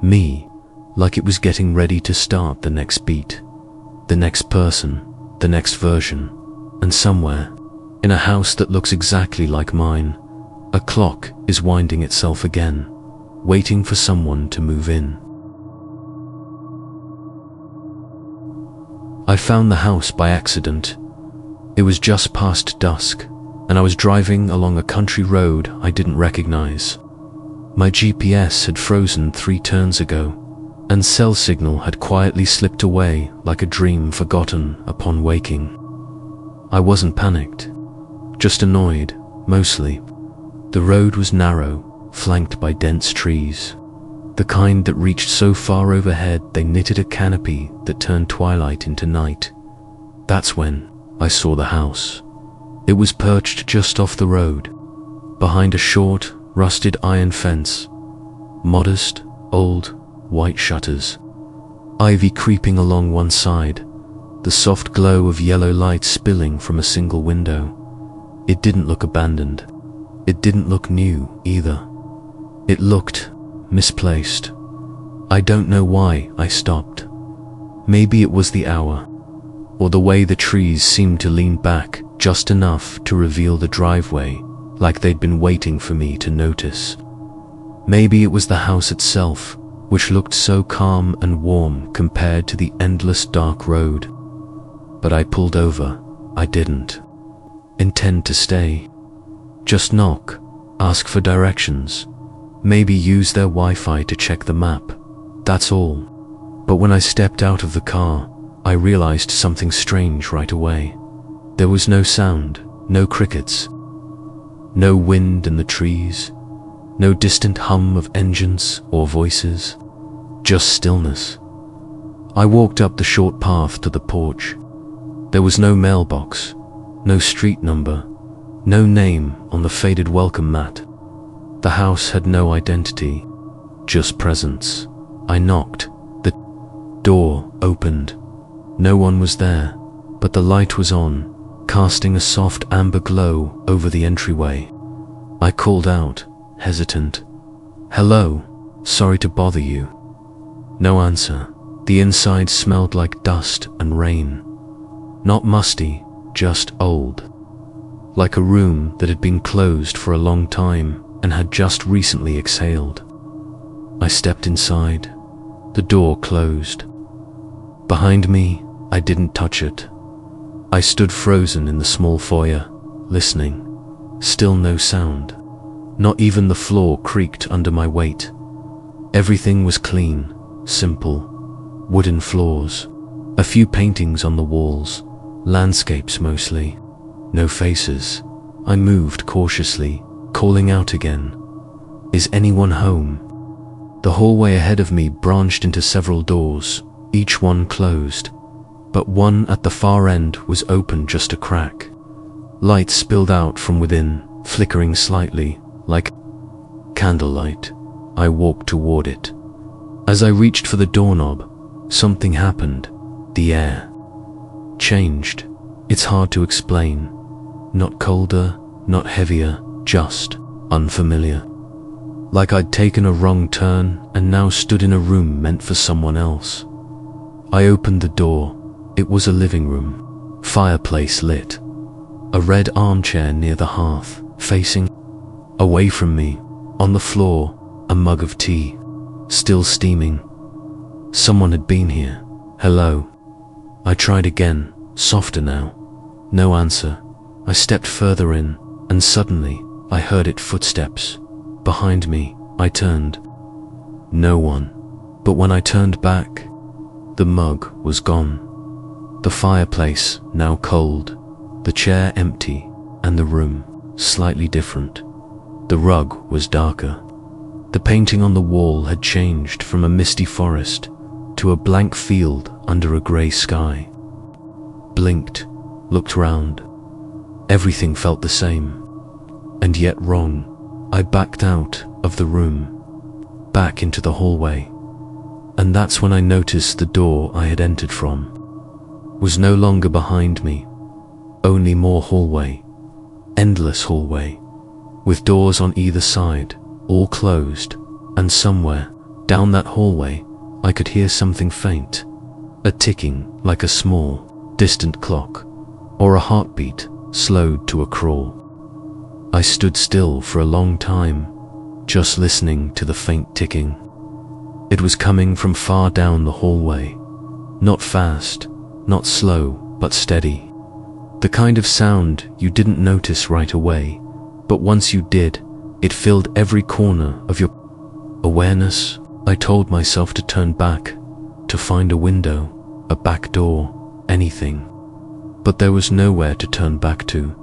me, like it was getting ready to start the next beat, the next person, the next version. And somewhere, in a house that looks exactly like mine, a clock is winding itself again, waiting for someone to move in. I found the house by accident. It was just past dusk, and I was driving along a country road I didn't recognize. My GPS had frozen 3 turns ago, and cell signal had quietly slipped away like a dream forgotten upon waking. I wasn't panicked, just annoyed, mostly. The road was narrow, flanked by dense trees, the kind that reached so far overhead they knitted a canopy that turned twilight into night. That's when I saw the house. It was perched just off the road, behind a short, rusted iron fence, modest, old, white shutters, ivy creeping along one side, the soft glow of yellow light spilling from a single window. It didn't look abandoned. It didn't look new either. It looked misplaced. I don't know why I stopped. Maybe it was the hour, or the way the trees seemed to lean back just enough to reveal the driveway, like they'd been waiting for me to notice. Maybe it was the house itself, which looked so calm and warm compared to the endless dark road. But I pulled over. I didn't intend to stay. Just knock, ask for directions, maybe use their Wi-Fi to check the map. That's all. But when I stepped out of the car, I realized something strange right away. There was no sound, no crickets, no wind in the trees, no distant hum of engines or voices, just stillness. I walked up the short path to the porch. There was no mailbox, no street number, no name on the faded welcome mat. The house had no identity, just presence. I knocked. The door opened. No one was there, but the light was on, casting a soft amber glow over the entryway. I called out, hesitant. "Hello, sorry to bother you." No answer. The inside smelled like dust and rain. Not musty, just old. Like a room that had been closed for a long time and had just recently exhaled. I stepped inside. The door closed. Behind me, I didn't touch it. I stood frozen in the small foyer, listening. Still no sound. Not even the floor creaked under my weight. Everything was clean, simple. Wooden floors. A few paintings on the walls. Landscapes mostly. No faces. I moved cautiously, calling out again. "Is anyone home?" The hallway ahead of me branched into several doors, each one closed, but one at the far end was open just a crack. Light spilled out from within, flickering slightly, like candlelight. I walked toward it. As I reached for the doorknob, something happened. The air changed. It's hard to explain. Not colder, not heavier, just unfamiliar. Like I'd taken a wrong turn and now stood in a room meant for someone else. I opened the door. It was a living room. Fireplace lit. A red armchair near the hearth, facing away from me. On the floor, a mug of tea, still steaming. Someone had been here. "Hello." I tried again, softer now. No answer. I stepped further in, and suddenly, I heard its footsteps. Behind me, I turned. No one. But when I turned back, the mug was gone. The fireplace now cold, the chair empty, and the room slightly different. The rug was darker. The painting on the wall had changed from a misty forest to a blank field under a grey sky. Blinked, looked round. Everything felt the same, and yet wrong. I backed out of the room, back into the hallway, and that's when I noticed the door I had entered from was no longer behind me, only more hallway, endless hallway, with doors on either side, all closed, and somewhere down that hallway I could hear something faint, a ticking like a small, distant clock, or a heartbeat slowed to a crawl. I stood still for a long time, just listening to the faint ticking. It was coming from far down the hallway, not fast, not slow, but steady. The kind of sound you didn't notice right away, but once you did, it filled every corner of your awareness. I told myself to turn back, to find a window, a back door, anything. But there was nowhere to turn back to.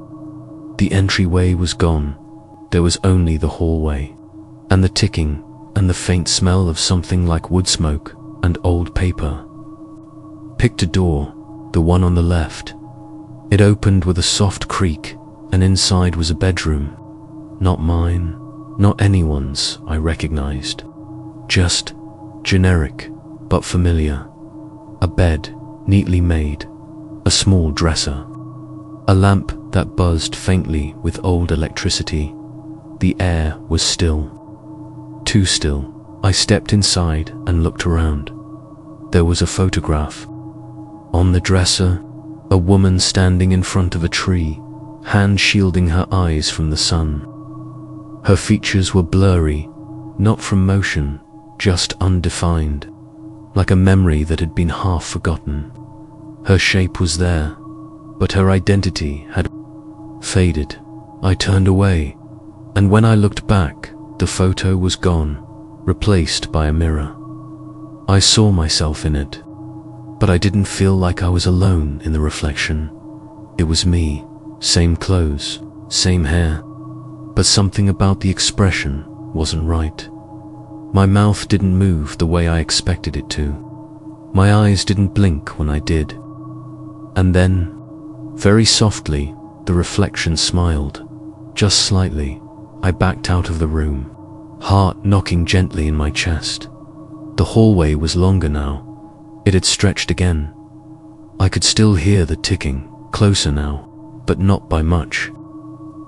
The entryway was gone. There was only the hallway, and the ticking, and the faint smell of something like wood smoke and old paper. Picked a door, the one on the left. It opened with a soft creak, and inside was a bedroom. Not mine, not anyone's, I recognized. Just generic, but familiar. A bed, neatly made. A small dresser. A lamp that buzzed faintly with old electricity. The air was still. Too still. I stepped inside and looked around. There was a photograph. On the dresser, a woman standing in front of a tree, hand shielding her eyes from the sun. Her features were blurry, Not from motion, just undefined, like a memory that had been half forgotten. Her shape was there, but her identity had faded. I turned away, and when I looked back, the photo was gone, replaced by a mirror. I saw myself in it, but I didn't feel like I was alone in the reflection. It was me, same clothes, same hair, but something about the expression wasn't right. My mouth didn't move the way I expected it to. My eyes didn't blink when I did. And then, very softly, the reflection smiled. Just slightly, I backed out of the room, heart knocking gently in my chest. The hallway was longer now. It had stretched again. I could still hear the ticking, closer now, but not by much.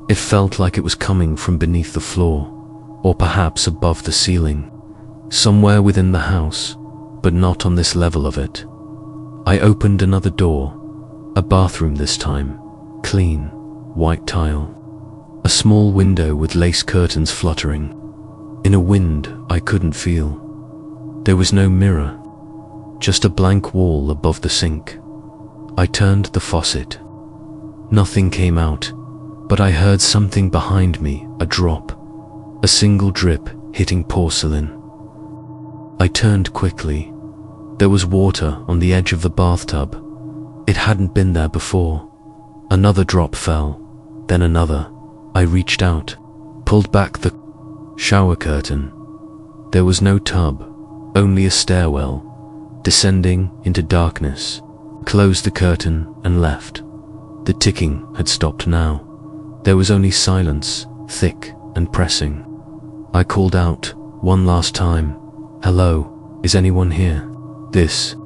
It felt like it was coming from beneath the floor, or perhaps above the ceiling, somewhere within the house, but not on this level of it. I opened another door, a bathroom this time, clean, white tile. A small window with lace curtains fluttering, in a wind I couldn't feel. There was no mirror, just a blank wall above the sink. I turned the faucet. Nothing came out, but I heard something behind me, a drop, a single drip hitting porcelain. I turned quickly. There was water on the edge of the bathtub. It hadn't been there before. Another drop fell, then another. I reached out, pulled back the shower curtain. There was no tub, only a stairwell, descending into darkness. Closed the curtain and left. The ticking had stopped now. There was only silence, thick and pressing. I called out one last time, "Hello, is anyone here?" This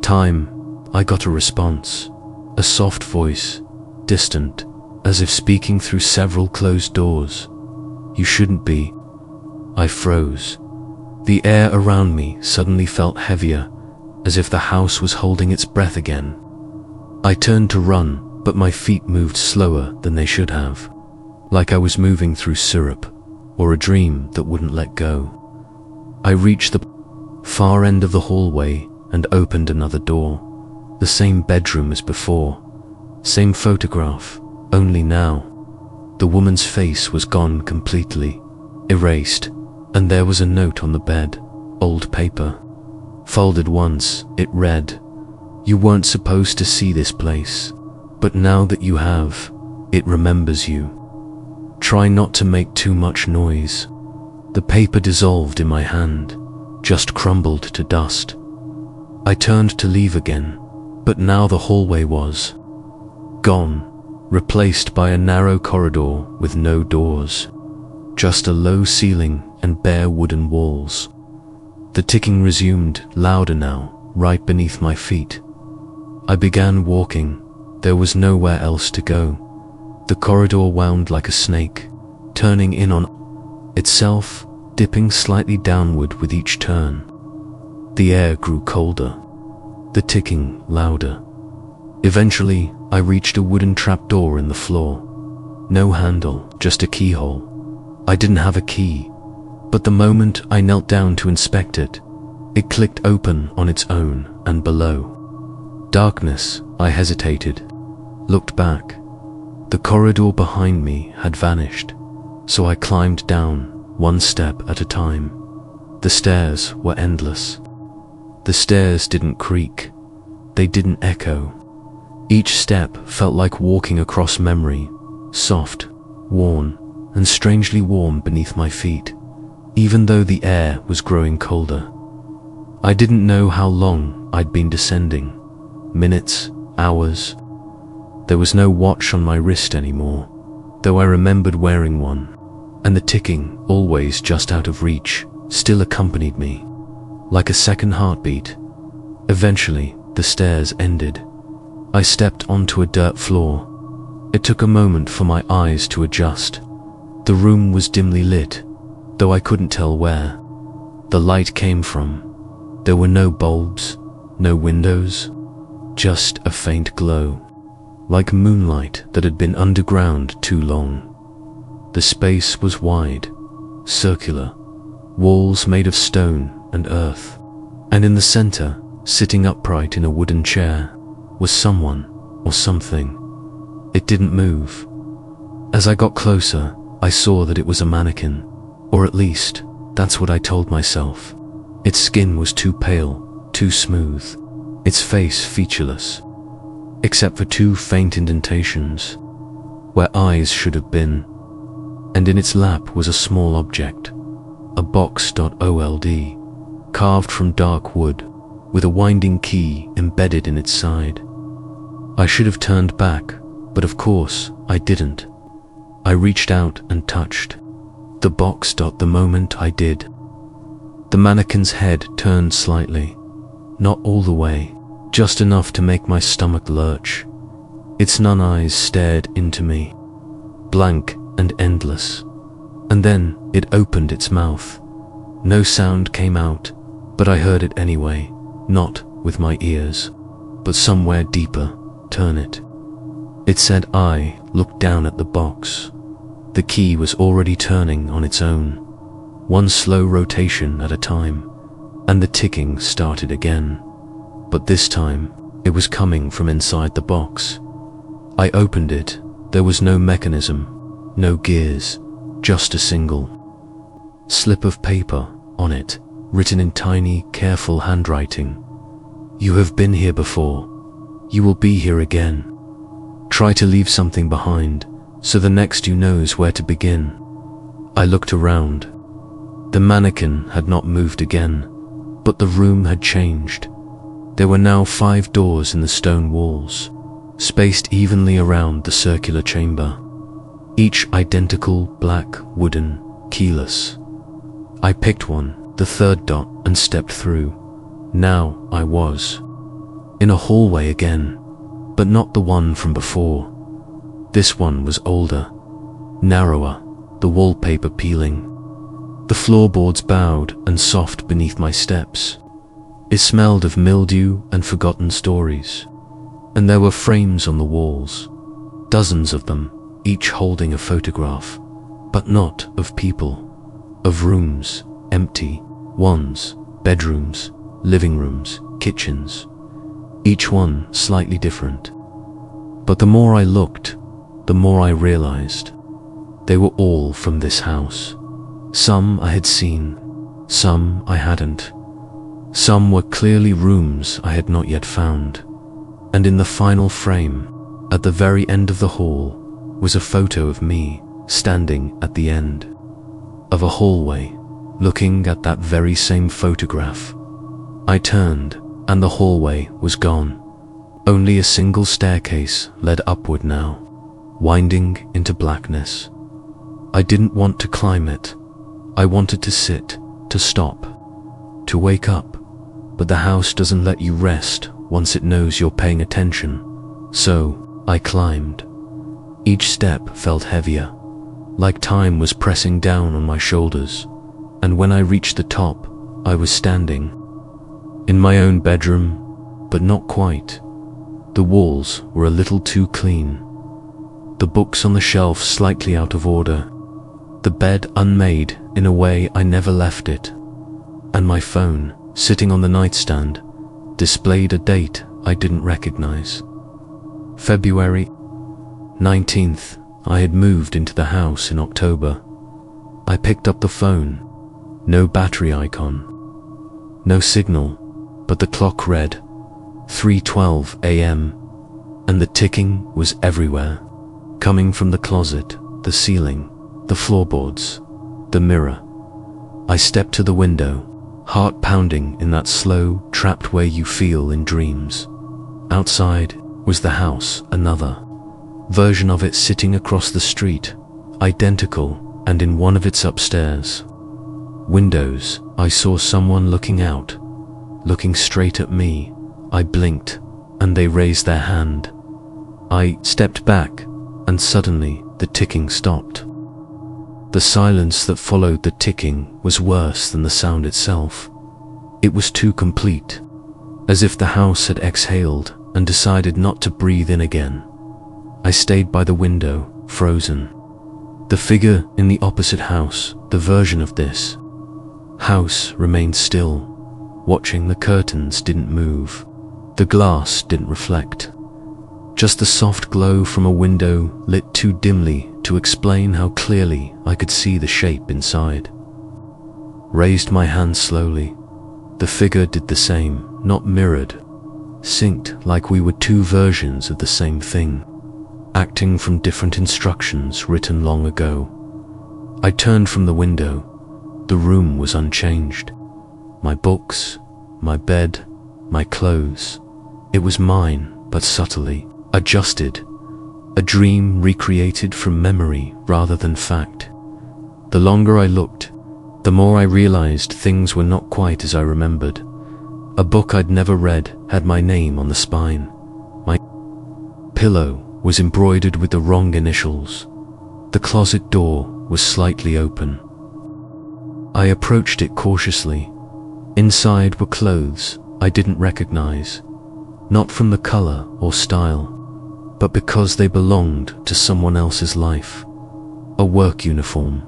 time, I got a response, a soft voice, distant, as if speaking through several closed doors. "You shouldn't be." I froze. The air around me suddenly felt heavier, as if the house was holding its breath again. I turned to run, but my feet moved slower than they should have, like I was moving through syrup, or a dream that wouldn't let go. I reached the far end of the hallway and opened another door. The same bedroom as before, same photograph, only now, the woman's face was gone completely, erased, and there was a note on the bed, old paper. Folded once, it read, "You weren't supposed to see this place, but now that you have, it remembers you. Try not to make too much noise." The paper dissolved in my hand, just crumbled to dust. I turned to leave again, but now the hallway was gone, replaced by a narrow corridor with no doors, just a low ceiling and bare wooden walls. The ticking resumed, louder now, right beneath my feet. I began walking. There was nowhere else to go. The corridor wound like a snake, turning in on itself, dipping slightly downward with each turn. The air grew colder, the ticking louder. Eventually, I reached a wooden trapdoor in the floor. No handle, just a keyhole. I didn't have a key, but the moment I knelt down to inspect it, it clicked open on its own, and below, darkness. I hesitated, looked back. The corridor behind me had vanished, so I climbed down, one step at a time. The stairs were endless. The stairs didn't creak. They didn't echo. Each step felt like walking across memory, soft, worn, and strangely warm beneath my feet, even though the air was growing colder. I didn't know how long I'd been descending. Minutes, hours. There was no watch on my wrist anymore, though I remembered wearing one, and the ticking, always just out of reach, still accompanied me, like a second heartbeat. Eventually, the stairs ended. I stepped onto a dirt floor. It took a moment for my eyes to adjust. The room was dimly lit, though I couldn't tell where the light came from. There were no bulbs, no windows, just a faint glow, like moonlight that had been underground too long. The space was wide, circular, walls made of stone and earth. And in the center, sitting upright in a wooden chair, was someone or something. It didn't move. As I got closer, I saw that it was a mannequin, or at least, that's what I told myself. Its skin was too pale, too smooth, its face featureless, except for 2 faint indentations, where eyes should have been, and in its lap was a small object, a box.old, carved from dark wood, with a winding key embedded in its side. I should have turned back, but of course I didn't. I reached out and touched the box. The moment I did, the mannequin's head turned slightly, not all the way, just enough to make my stomach lurch. Its nun eyes stared into me, blank and endless, and then it opened its mouth. No sound came out, but I heard it anyway, not with my ears, but somewhere deeper. Turn it. It said. I looked down at the box. The key was already turning on its own, one slow rotation at a time, and the ticking started again. But this time, it was coming from inside the box. I opened it. There was no mechanism, no gears, just a single slip of paper on it, written in tiny, careful handwriting. You have been here before. You will be here again. Try to leave something behind, so the next you knows where to begin. I looked around. The mannequin had not moved again, but the room had changed. There were now 5 doors in the stone walls, spaced evenly around the circular chamber, each identical, black, wooden, keyless. I picked one, the 3rd dot, and stepped through. Now I was in a hallway again, but not the one from before. This one was older, narrower, the wallpaper peeling. The floorboards bowed and soft beneath my steps. It smelled of mildew and forgotten stories, and there were frames on the walls, dozens of them, each holding a photograph, but not of people, of rooms, empty ones, bedrooms, living rooms, kitchens, each one slightly different. But the more I looked, the more I realized they were all from this house. Some I had seen, some I hadn't. Some were clearly rooms I had not yet found. And in the final frame, at the very end of the hall, was a photo of me standing at the end of a hallway, looking at that very same photograph. I turned, and the hallway was gone. Only a single staircase led upward now, winding into blackness. I didn't want to climb it. I wanted to sit, to stop, to wake up, but the house doesn't let you rest once it knows you're paying attention. So I climbed. Each step felt heavier, like time was pressing down on my shoulders, and when I reached the top, I was standing in my own bedroom, but not quite. The walls were a little too clean, the books on the shelf slightly out of order, the bed unmade in a way I never left it, and my phone, sitting on the nightstand, displayed a date I didn't recognize. February 19th. I had moved into the house in October. I picked up the phone. No battery icon. No signal, but the clock read 3:12 a.m. and the ticking was everywhere, coming from the closet, the ceiling, the floorboards, the mirror. I stepped to the window, heart pounding in that slow, trapped way you feel in dreams. Outside was the house, another version of it sitting across the street, identical, and in one of its upstairs windows, I saw someone looking out, looking straight at me. I blinked, and they raised their hand. I stepped back, and suddenly the ticking stopped. The silence that followed the ticking was worse than the sound itself. It was too complete, as if the house had exhaled and decided not to breathe in again. I stayed by the window, frozen. The figure in the opposite house, the version of this, house remained still, watching. The curtains didn't move. The glass didn't reflect. Just the soft glow from a window lit too dimly to explain how clearly I could see the shape inside. Raised my hand slowly. The figure did the same, not mirrored, synced like we were two versions of the same thing, acting from different instructions written long ago. I turned from the window. The room was unchanged. My books, my bed, my clothes. It was mine, but subtly adjusted. A dream recreated from memory rather than fact. The longer I looked, the more I realized things were not quite as I remembered. A book I'd never read had my name on the spine. My pillow was embroidered with the wrong initials. The closet door was slightly open. I approached it cautiously. Inside were clothes I didn't recognize, not from the color or style, but because they belonged to someone else's life. A work uniform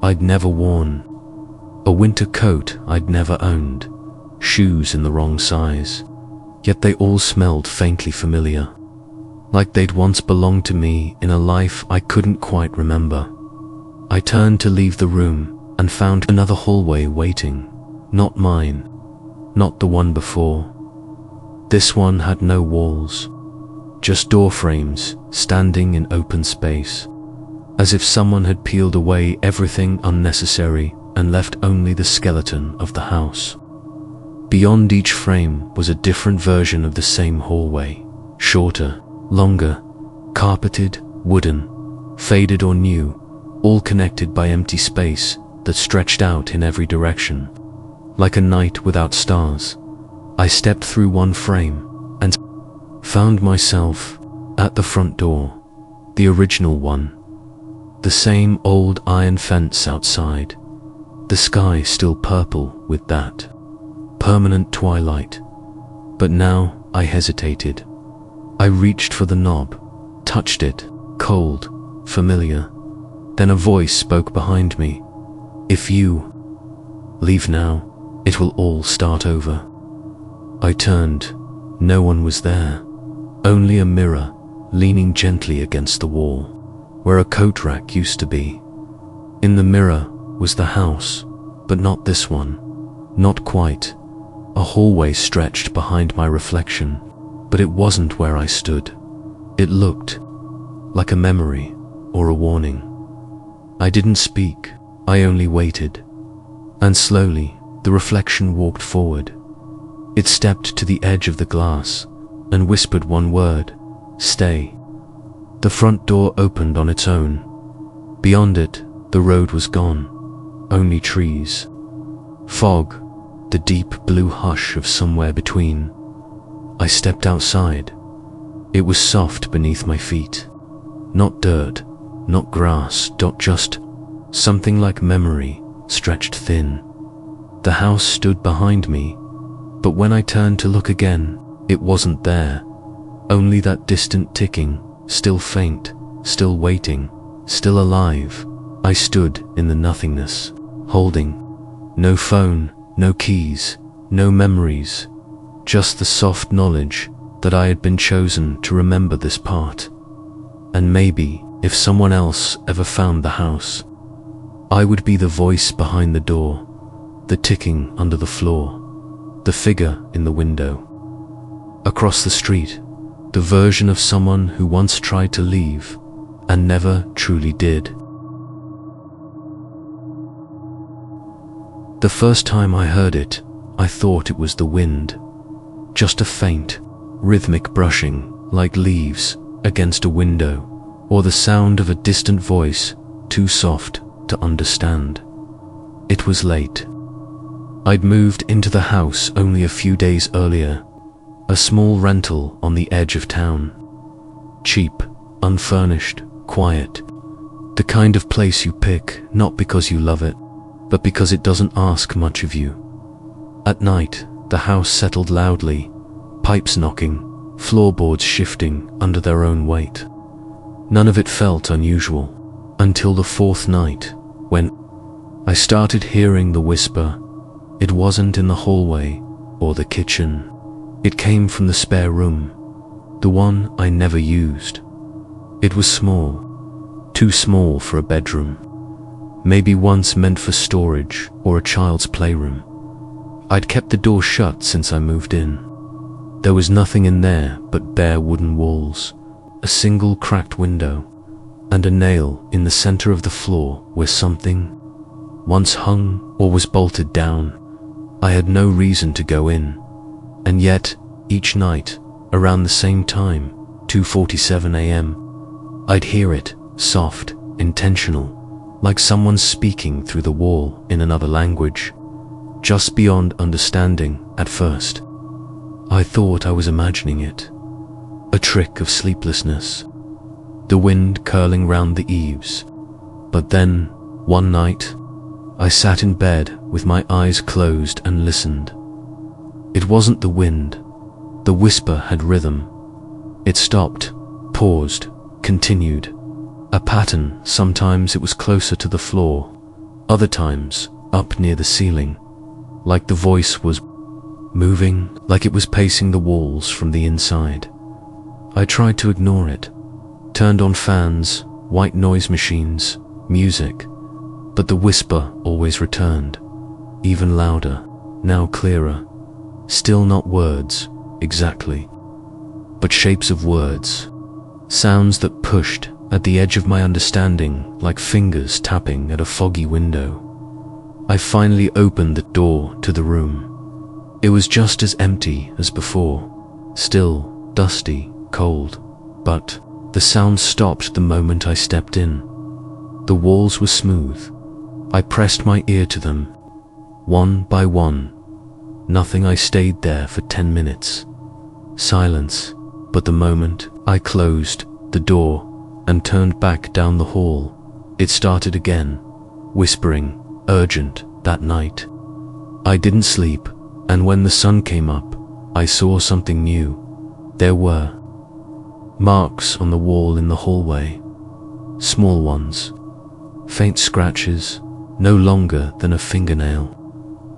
I'd never worn, a winter coat I'd never owned, shoes in the wrong size, yet they all smelled faintly familiar, like they'd once belonged to me in a life I couldn't quite remember. I turned to leave the room and found another hallway waiting. Not mine, not the one before. This one had no walls, just door frames standing in open space, as if someone had peeled away everything unnecessary and left only the skeleton of the house. Beyond each frame was a different version of the same hallway, shorter, longer, carpeted, wooden, faded or new, all connected by empty space that stretched out in every direction. Like a night without stars, I stepped through one frame and found myself at the front door, the original one. The same old iron fence outside, the sky still purple with that permanent twilight. But now I hesitated. I reached for the knob, touched it, cold, familiar. Then a voice spoke behind me. If you leave now, it will all start over. I turned. No one was there. Only a mirror leaning gently against the wall, where a coat rack used to be. In the mirror was the house, but not this one. Not quite. A hallway stretched behind my reflection, but it wasn't where I stood. It looked like a memory or a warning. I didn't speak. I only waited. And slowly, the reflection walked forward. It stepped to the edge of the glass and whispered one word, "Stay." The front door opened on its own. Beyond it, the road was gone. Only trees. Fog, the deep blue hush of somewhere between. I stepped outside. It was soft beneath my feet. Not dirt, not grass, just something like memory, stretched thin. The house stood behind me, but when I turned to look again, it wasn't there. Only that distant ticking, still faint, still waiting, still alive. I stood in the nothingness, holding no phone, no keys, no memories, just the soft knowledge that I had been chosen to remember this part. And maybe, if someone else ever found the house, I would be the voice behind the door, the ticking under the floor, the figure in the window. Across the street, the version of someone who once tried to leave and never truly did. The first time I heard it, I thought it was the wind, just a faint, rhythmic brushing like leaves against a window, or the sound of a distant voice too soft to understand. It was late. I'd moved into the house only a few days earlier, a small rental on the edge of town. Cheap, unfurnished, quiet. The kind of place you pick not because you love it, but because it doesn't ask much of you. At night, the house settled loudly, pipes knocking, floorboards shifting under their own weight. None of it felt unusual, until the fourth night, when I started hearing the whisper. It wasn't in the hallway or the kitchen. It came from the spare room, the one I never used. It was small, too small for a bedroom, maybe once meant for storage or a child's playroom. I'd kept the door shut since I moved in. There was nothing in there but bare wooden walls, a single cracked window, and a nail in the center of the floor where something once hung or was bolted down. I had no reason to go in, and yet each night, around the same time, 2:47 a.m., I'd hear it, soft, intentional, like someone speaking through the wall in another language, just beyond understanding at first. I thought I was imagining it, a trick of sleeplessness, the wind curling round the eaves. But then, one night, I sat in bed with my eyes closed and listened. It wasn't the wind. The whisper had rhythm. It stopped, paused, continued. A pattern. Sometimes it was closer to the floor, other times up near the ceiling, like the voice was moving, like it was pacing the walls from the inside. I tried to ignore it, turned on fans, white noise machines, music, but the whisper always returned, even louder, now clearer. Still not words, exactly, but shapes of words, sounds that pushed at the edge of my understanding like fingers tapping at a foggy window. I finally opened the door to the room. It was just as empty as before, still, dusty, cold, but the sound stopped the moment I stepped in. The walls were smooth. I pressed my ear to them, one by one. Nothing. I stayed there for 10 minutes. Silence, but the moment I closed the door and turned back down the hall, it started again, whispering, urgent. That night, I didn't sleep, and when the sun came up, I saw something new. There were marks on the wall in the hallway, small ones, faint scratches, no longer than a fingernail,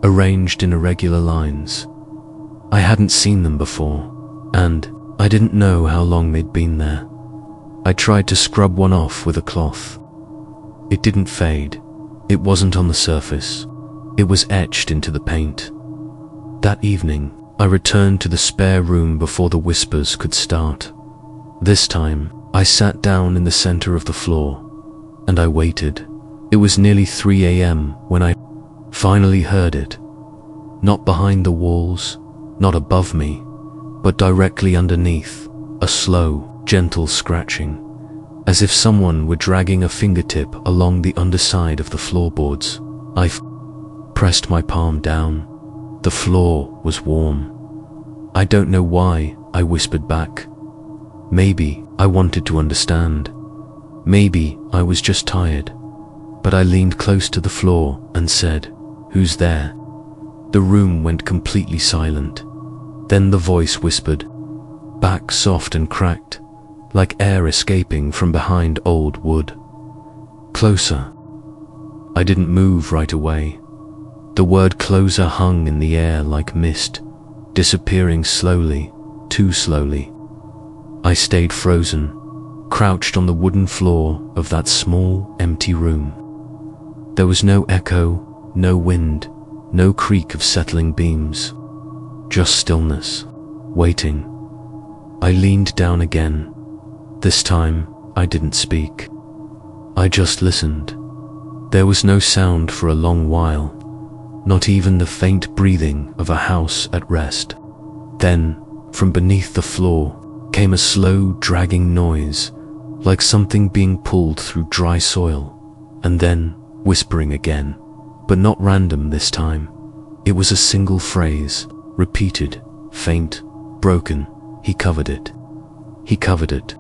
arranged in irregular lines. I hadn't seen them before, and I didn't know how long they'd been there. I tried to scrub one off with a cloth. It didn't fade. It wasn't on the surface. It was etched into the paint. That evening, I returned to the spare room before the whispers could start. This time, I sat down in the center of the floor, and I waited. It was nearly 3 a.m. when I finally heard it. Not behind the walls, not above me, but directly underneath, a slow, gentle scratching, as if someone were dragging a fingertip along the underside of the floorboards. I pressed my palm down. The floor was warm. I don't know why, I whispered back. Maybe I wanted to understand. Maybe I was just tired. But I leaned close to the floor and said, "Who's there?" The room went completely silent. Then the voice whispered, back soft and cracked, like air escaping from behind old wood. Closer. I didn't move right away. The word closer hung in the air like mist, disappearing slowly, too slowly. I stayed frozen, crouched on the wooden floor of that small, empty room. There was no echo, no wind, no creak of settling beams, just stillness, waiting. I leaned down again. This time, I didn't speak. I just listened. There was no sound for a long while, not even the faint breathing of a house at rest. Then, from beneath the floor, came a slow, dragging noise, like something being pulled through dry soil, and then whispering again, but not random this time. It was a single phrase, repeated, faint, broken. He covered it. He covered it.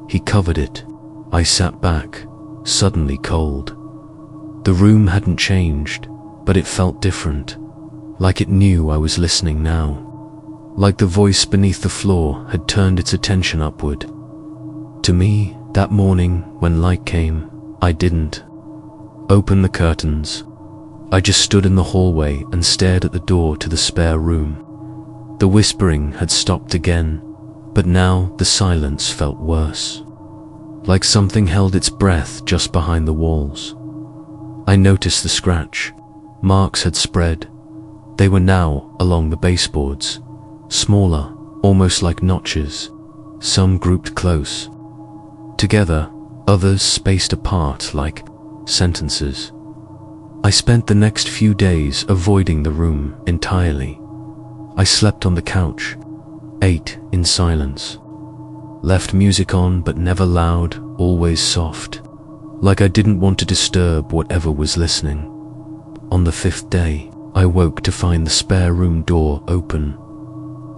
He covered it. I sat back, suddenly cold. The room hadn't changed, but it felt different, like it knew I was listening now, like the voice beneath the floor had turned its attention upward. To me, that morning when light came, I didn't Open the curtains. I just stood in the hallway and stared at the door to the spare room. The whispering had stopped again, but now the silence felt worse. Like something held its breath just behind the walls. I noticed the scratch. Marks had spread. They were now along the baseboards, smaller, almost like notches, some grouped close. Together, others spaced apart like sentences. I spent the next few days avoiding the room entirely. I slept on the couch, ate in silence, left music on but never loud, always soft, like I didn't want to disturb whatever was listening. On the 5th day, I woke to find the spare room door open.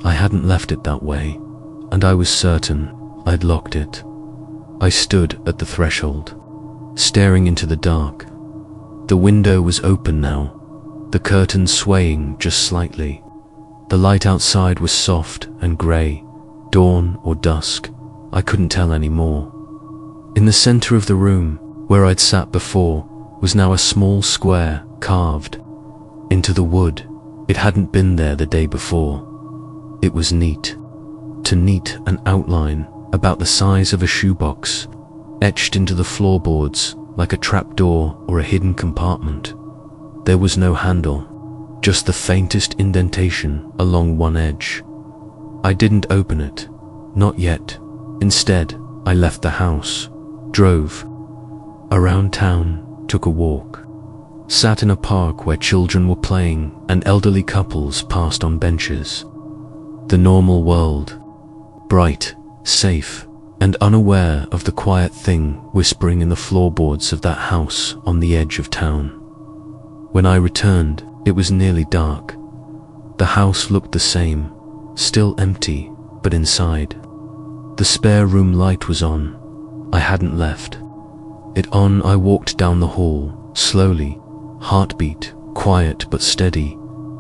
I hadn't left it that way, and I was certain I'd locked it. I stood at the threshold, staring into the dark. The window was open now, the curtains swaying just slightly. The light outside was soft and grey, dawn or dusk, I couldn't tell anymore. In the center of the room, where I'd sat before, was now a small square carved into the wood. It hadn't been there the day before. It was neat, too neat an outline about the size of a shoebox, etched into the floorboards like a trapdoor or a hidden compartment. There was no handle, just the faintest indentation along one edge. I didn't open it, not yet. Instead, I left the house, drove around town, took a walk, sat in a park where children were playing and elderly couples passed on benches. The normal world, bright, safe, and unaware of the quiet thing whispering in the floorboards of that house on the edge of town. When I returned, it was nearly dark. The house looked the same, still empty, but inside. The spare room light was on. I hadn't left it on. I walked down the hall, slowly, heartbeat quiet but steady,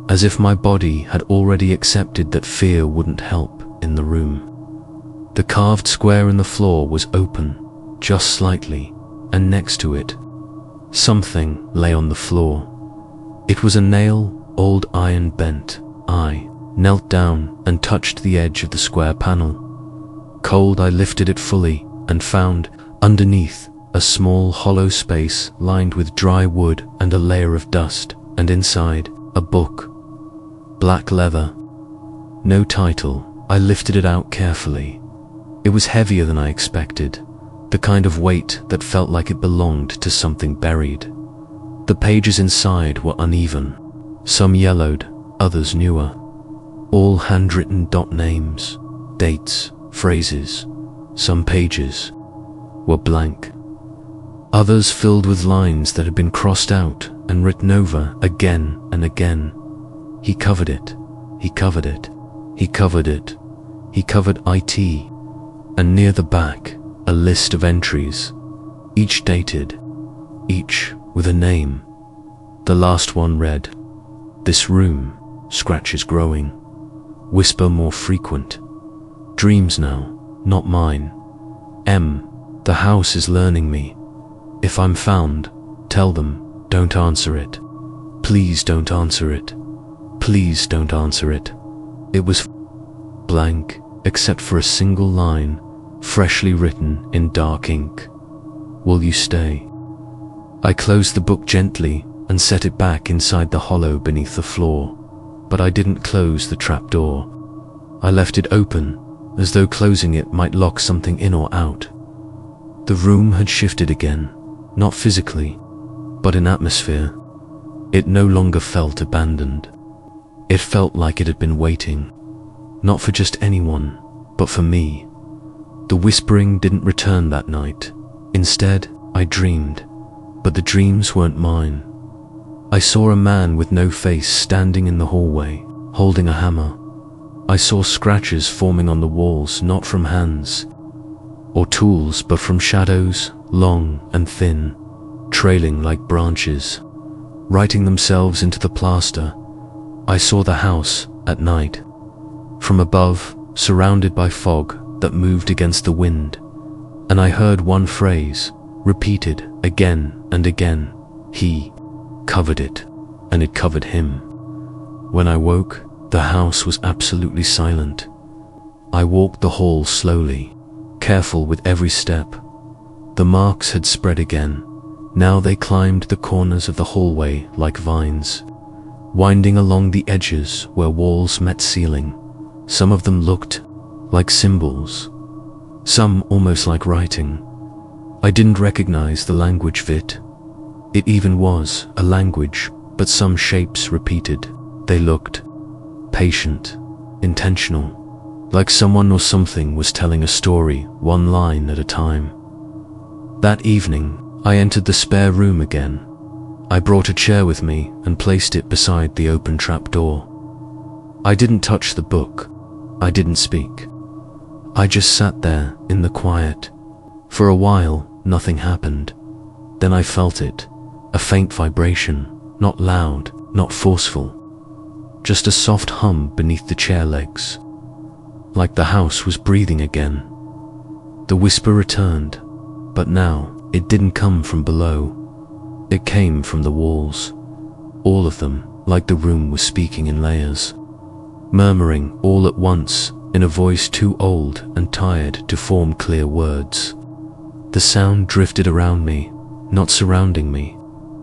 as if my body had already accepted that fear wouldn't help in the room. The carved square in the floor was open, just slightly, and next to it, something lay on the floor. It was a nail, old iron bent. I knelt down and touched the edge of the square panel. Cold, I lifted it fully and found, underneath, a small hollow space lined with dry wood and a layer of dust, and inside, a book. Black leather. No title. I lifted it out carefully. It was heavier than I expected, the kind of weight that felt like it belonged to something buried. The pages inside were uneven, some yellowed, others newer, all handwritten names, dates, phrases. Some pages were blank, others filled with lines that had been crossed out and written over again and again. He covered it, he covered it, he covered it, he covered it, and near the back, a list of entries, each dated, each with a name. The last one read, "This room, scratches growing, whisper more frequent, dreams now, not mine. The house is learning me. If I'm found, tell them, don't answer it. Please don't answer it. Please don't answer it." It was blank, except for a single line, freshly written in dark ink. "Will you stay?" I closed the book gently and set it back inside the hollow beneath the floor, but I didn't close the trapdoor. I left it open, as though closing it might lock something in or out. The room had shifted again, not physically, but in atmosphere. It no longer felt abandoned. It felt like it had been waiting, not for just anyone, but for me. The whispering didn't return that night. Instead, I dreamed, but the dreams weren't mine. I saw a man with no face standing in the hallway, holding a hammer. I saw scratches forming on the walls, not from hands or tools, but from shadows, long and thin, trailing like branches, writing themselves into the plaster. I saw the house at night, from above, surrounded by fog that moved against the wind, and I heard one phrase, repeated again and again, He covered it, and it covered him. When I woke, the house was absolutely silent. I walked the hall slowly, careful with every step. The marks had spread again. Now they climbed the corners of the hallway like vines, winding along the edges where walls met ceiling. Some of them looked like symbols, some almost like writing. I didn't recognize the language of it. It even was a language, but some shapes repeated. They looked patient, intentional, like someone or something was telling a story, one line at a time. That evening, I entered the spare room again. I brought a chair with me and placed it beside the open trapdoor. I didn't touch the book. I didn't speak. I just sat there in the quiet. For a while, nothing happened. Then I felt it, a faint vibration, not loud, not forceful. Just a soft hum beneath the chair legs. Like the house was breathing again. The whisper returned, but now it didn't come from below. It came from the walls. All of them, like the room was speaking in layers, murmuring all at once in a voice too old and tired to form clear words. The sound drifted around me, not surrounding me,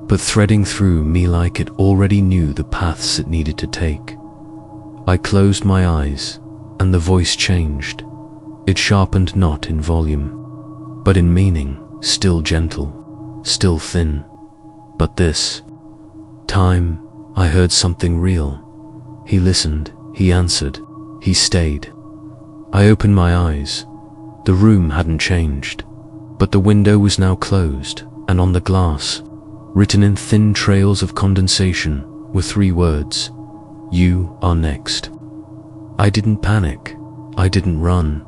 but threading through me like it already knew the paths it needed to take. I closed my eyes, and the voice changed. It sharpened not in volume, but in meaning, still gentle, still thin. But this time, I heard something real. He listened, he answered, he stayed. I opened my eyes. The room hadn't changed, but the window was now closed, and on the glass, written in thin trails of condensation, were 3 words: "You are next." I didn't panic. I didn't run.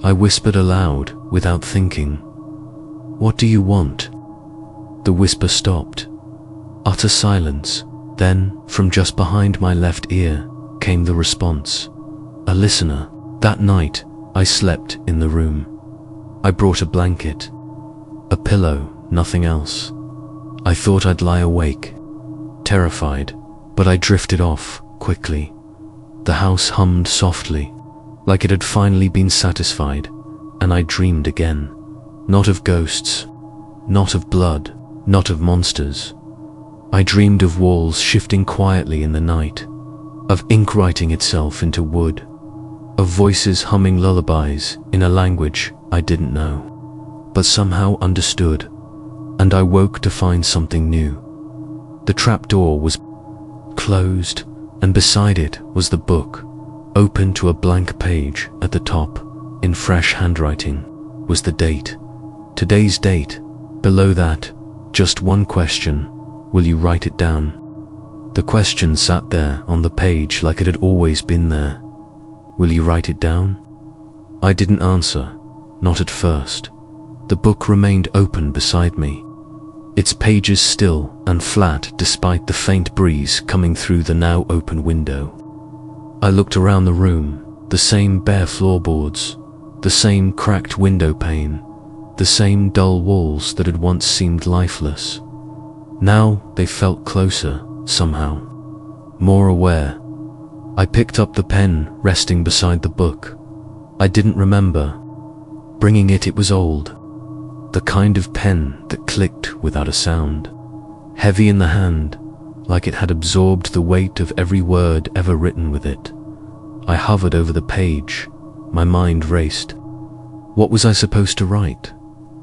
I whispered aloud without thinking, "What do you want?" The whisper stopped. Utter silence. Then, from just behind my left ear, came the response. A listener. That night, I slept in the room. I brought a blanket, a pillow, nothing else. I thought I'd lie awake, terrified, but I drifted off quickly. The house hummed softly, like it had finally been satisfied, and I dreamed again. Not of ghosts, not of blood, not of monsters. I dreamed of walls shifting quietly in the night, of ink writing itself into wood, of voices humming lullabies in a language I didn't know, but somehow understood. And I woke to find something new. The trapdoor was closed, and beside it was the book, open to a blank page at the top. In fresh handwriting was the date, today's date. Below that, just one question: will you write it down? The question sat there on the page like it had always been there. Will you write it down? I didn't answer, not at first. The book remained open beside me, its pages still and flat despite the faint breeze coming through the now open window. I looked around the room, the same bare floorboards, the same cracked window pane, the same dull walls that had once seemed lifeless. Now they felt closer, somehow, more aware. I picked up the pen resting beside the book. I didn't remember bringing it. It was old. The kind of pen that clicked without a sound, heavy in the hand, like it had absorbed the weight of every word ever written with it. I hovered over the page. My mind raced. What was I supposed to write?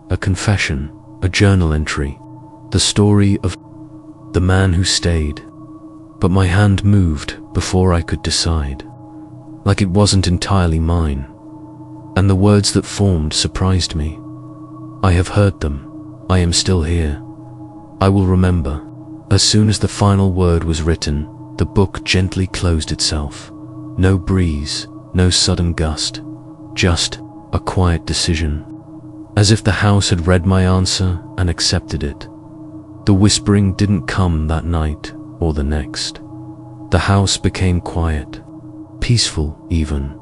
A confession, a journal entry, the story of the man who stayed. But my hand moved before I could decide, like it wasn't entirely mine. And the words that formed surprised me. I have heard them. I am still here. I will remember. As soon as the final word was written, the book gently closed itself. No breeze, no sudden gust, just a quiet decision. As if the house had read my answer and accepted it. The whispering didn't come that night or the next. The house became quiet, peaceful even.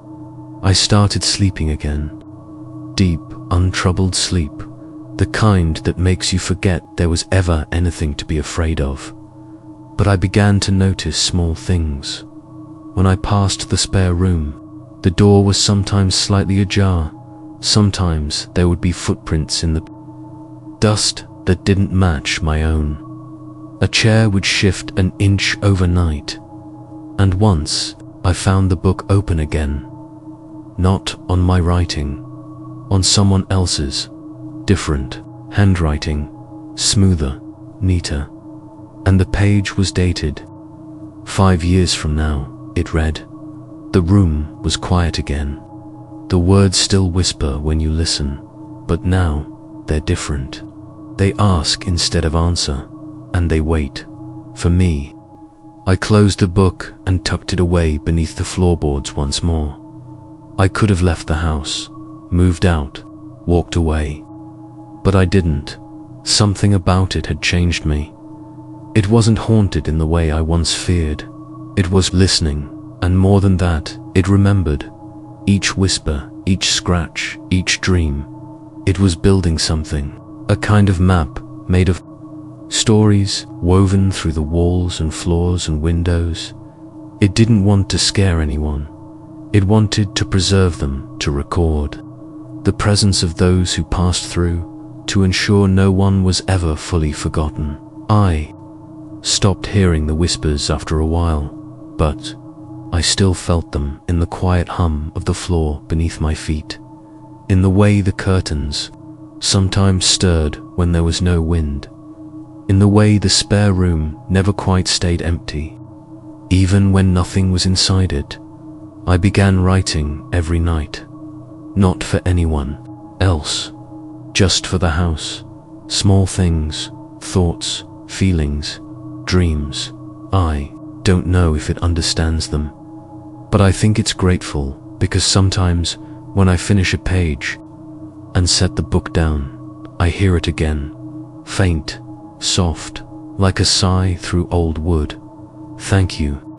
I started sleeping again. Deep, untroubled sleep, The kind that makes you forget there was ever anything to be afraid of. But I began to notice small things. When I passed the spare room, the door was sometimes slightly ajar. Sometimes there would be footprints in the dust that didn't match my own. A chair would shift an inch overnight. And once, I found the book open again. Not on my writing, on someone else's. Different, handwriting, smoother, neater. And the page was dated. 5 years from now, it read. The room was quiet again. The words still whisper when you listen, but now they're different. They ask instead of answer, and they wait. For me, I closed the book and tucked it away beneath the floorboards once more. I could have left the house, moved out, walked away. But I didn't. Something about it had changed me. It wasn't haunted in the way I once feared. It was listening, and more than that, it remembered. Each whisper, each scratch, each dream. It was building something, a kind of map made of stories woven through the walls and floors and windows. It didn't want to scare anyone. It wanted to preserve them, to record the presence of those who passed through, to ensure no one was ever fully forgotten. I stopped hearing the whispers after a while, but I still felt them in the quiet hum of the floor beneath my feet, in the way the curtains sometimes stirred when there was no wind, in the way the spare room never quite stayed empty, even when nothing was inside it. I began writing every night, not for anyone else, just for the house. Small things, thoughts, feelings, dreams. I don't know if it understands them, but I think it's grateful, because sometimes when I finish a page and set the book down, I hear it again, faint, soft, like a sigh through old wood. Thank you.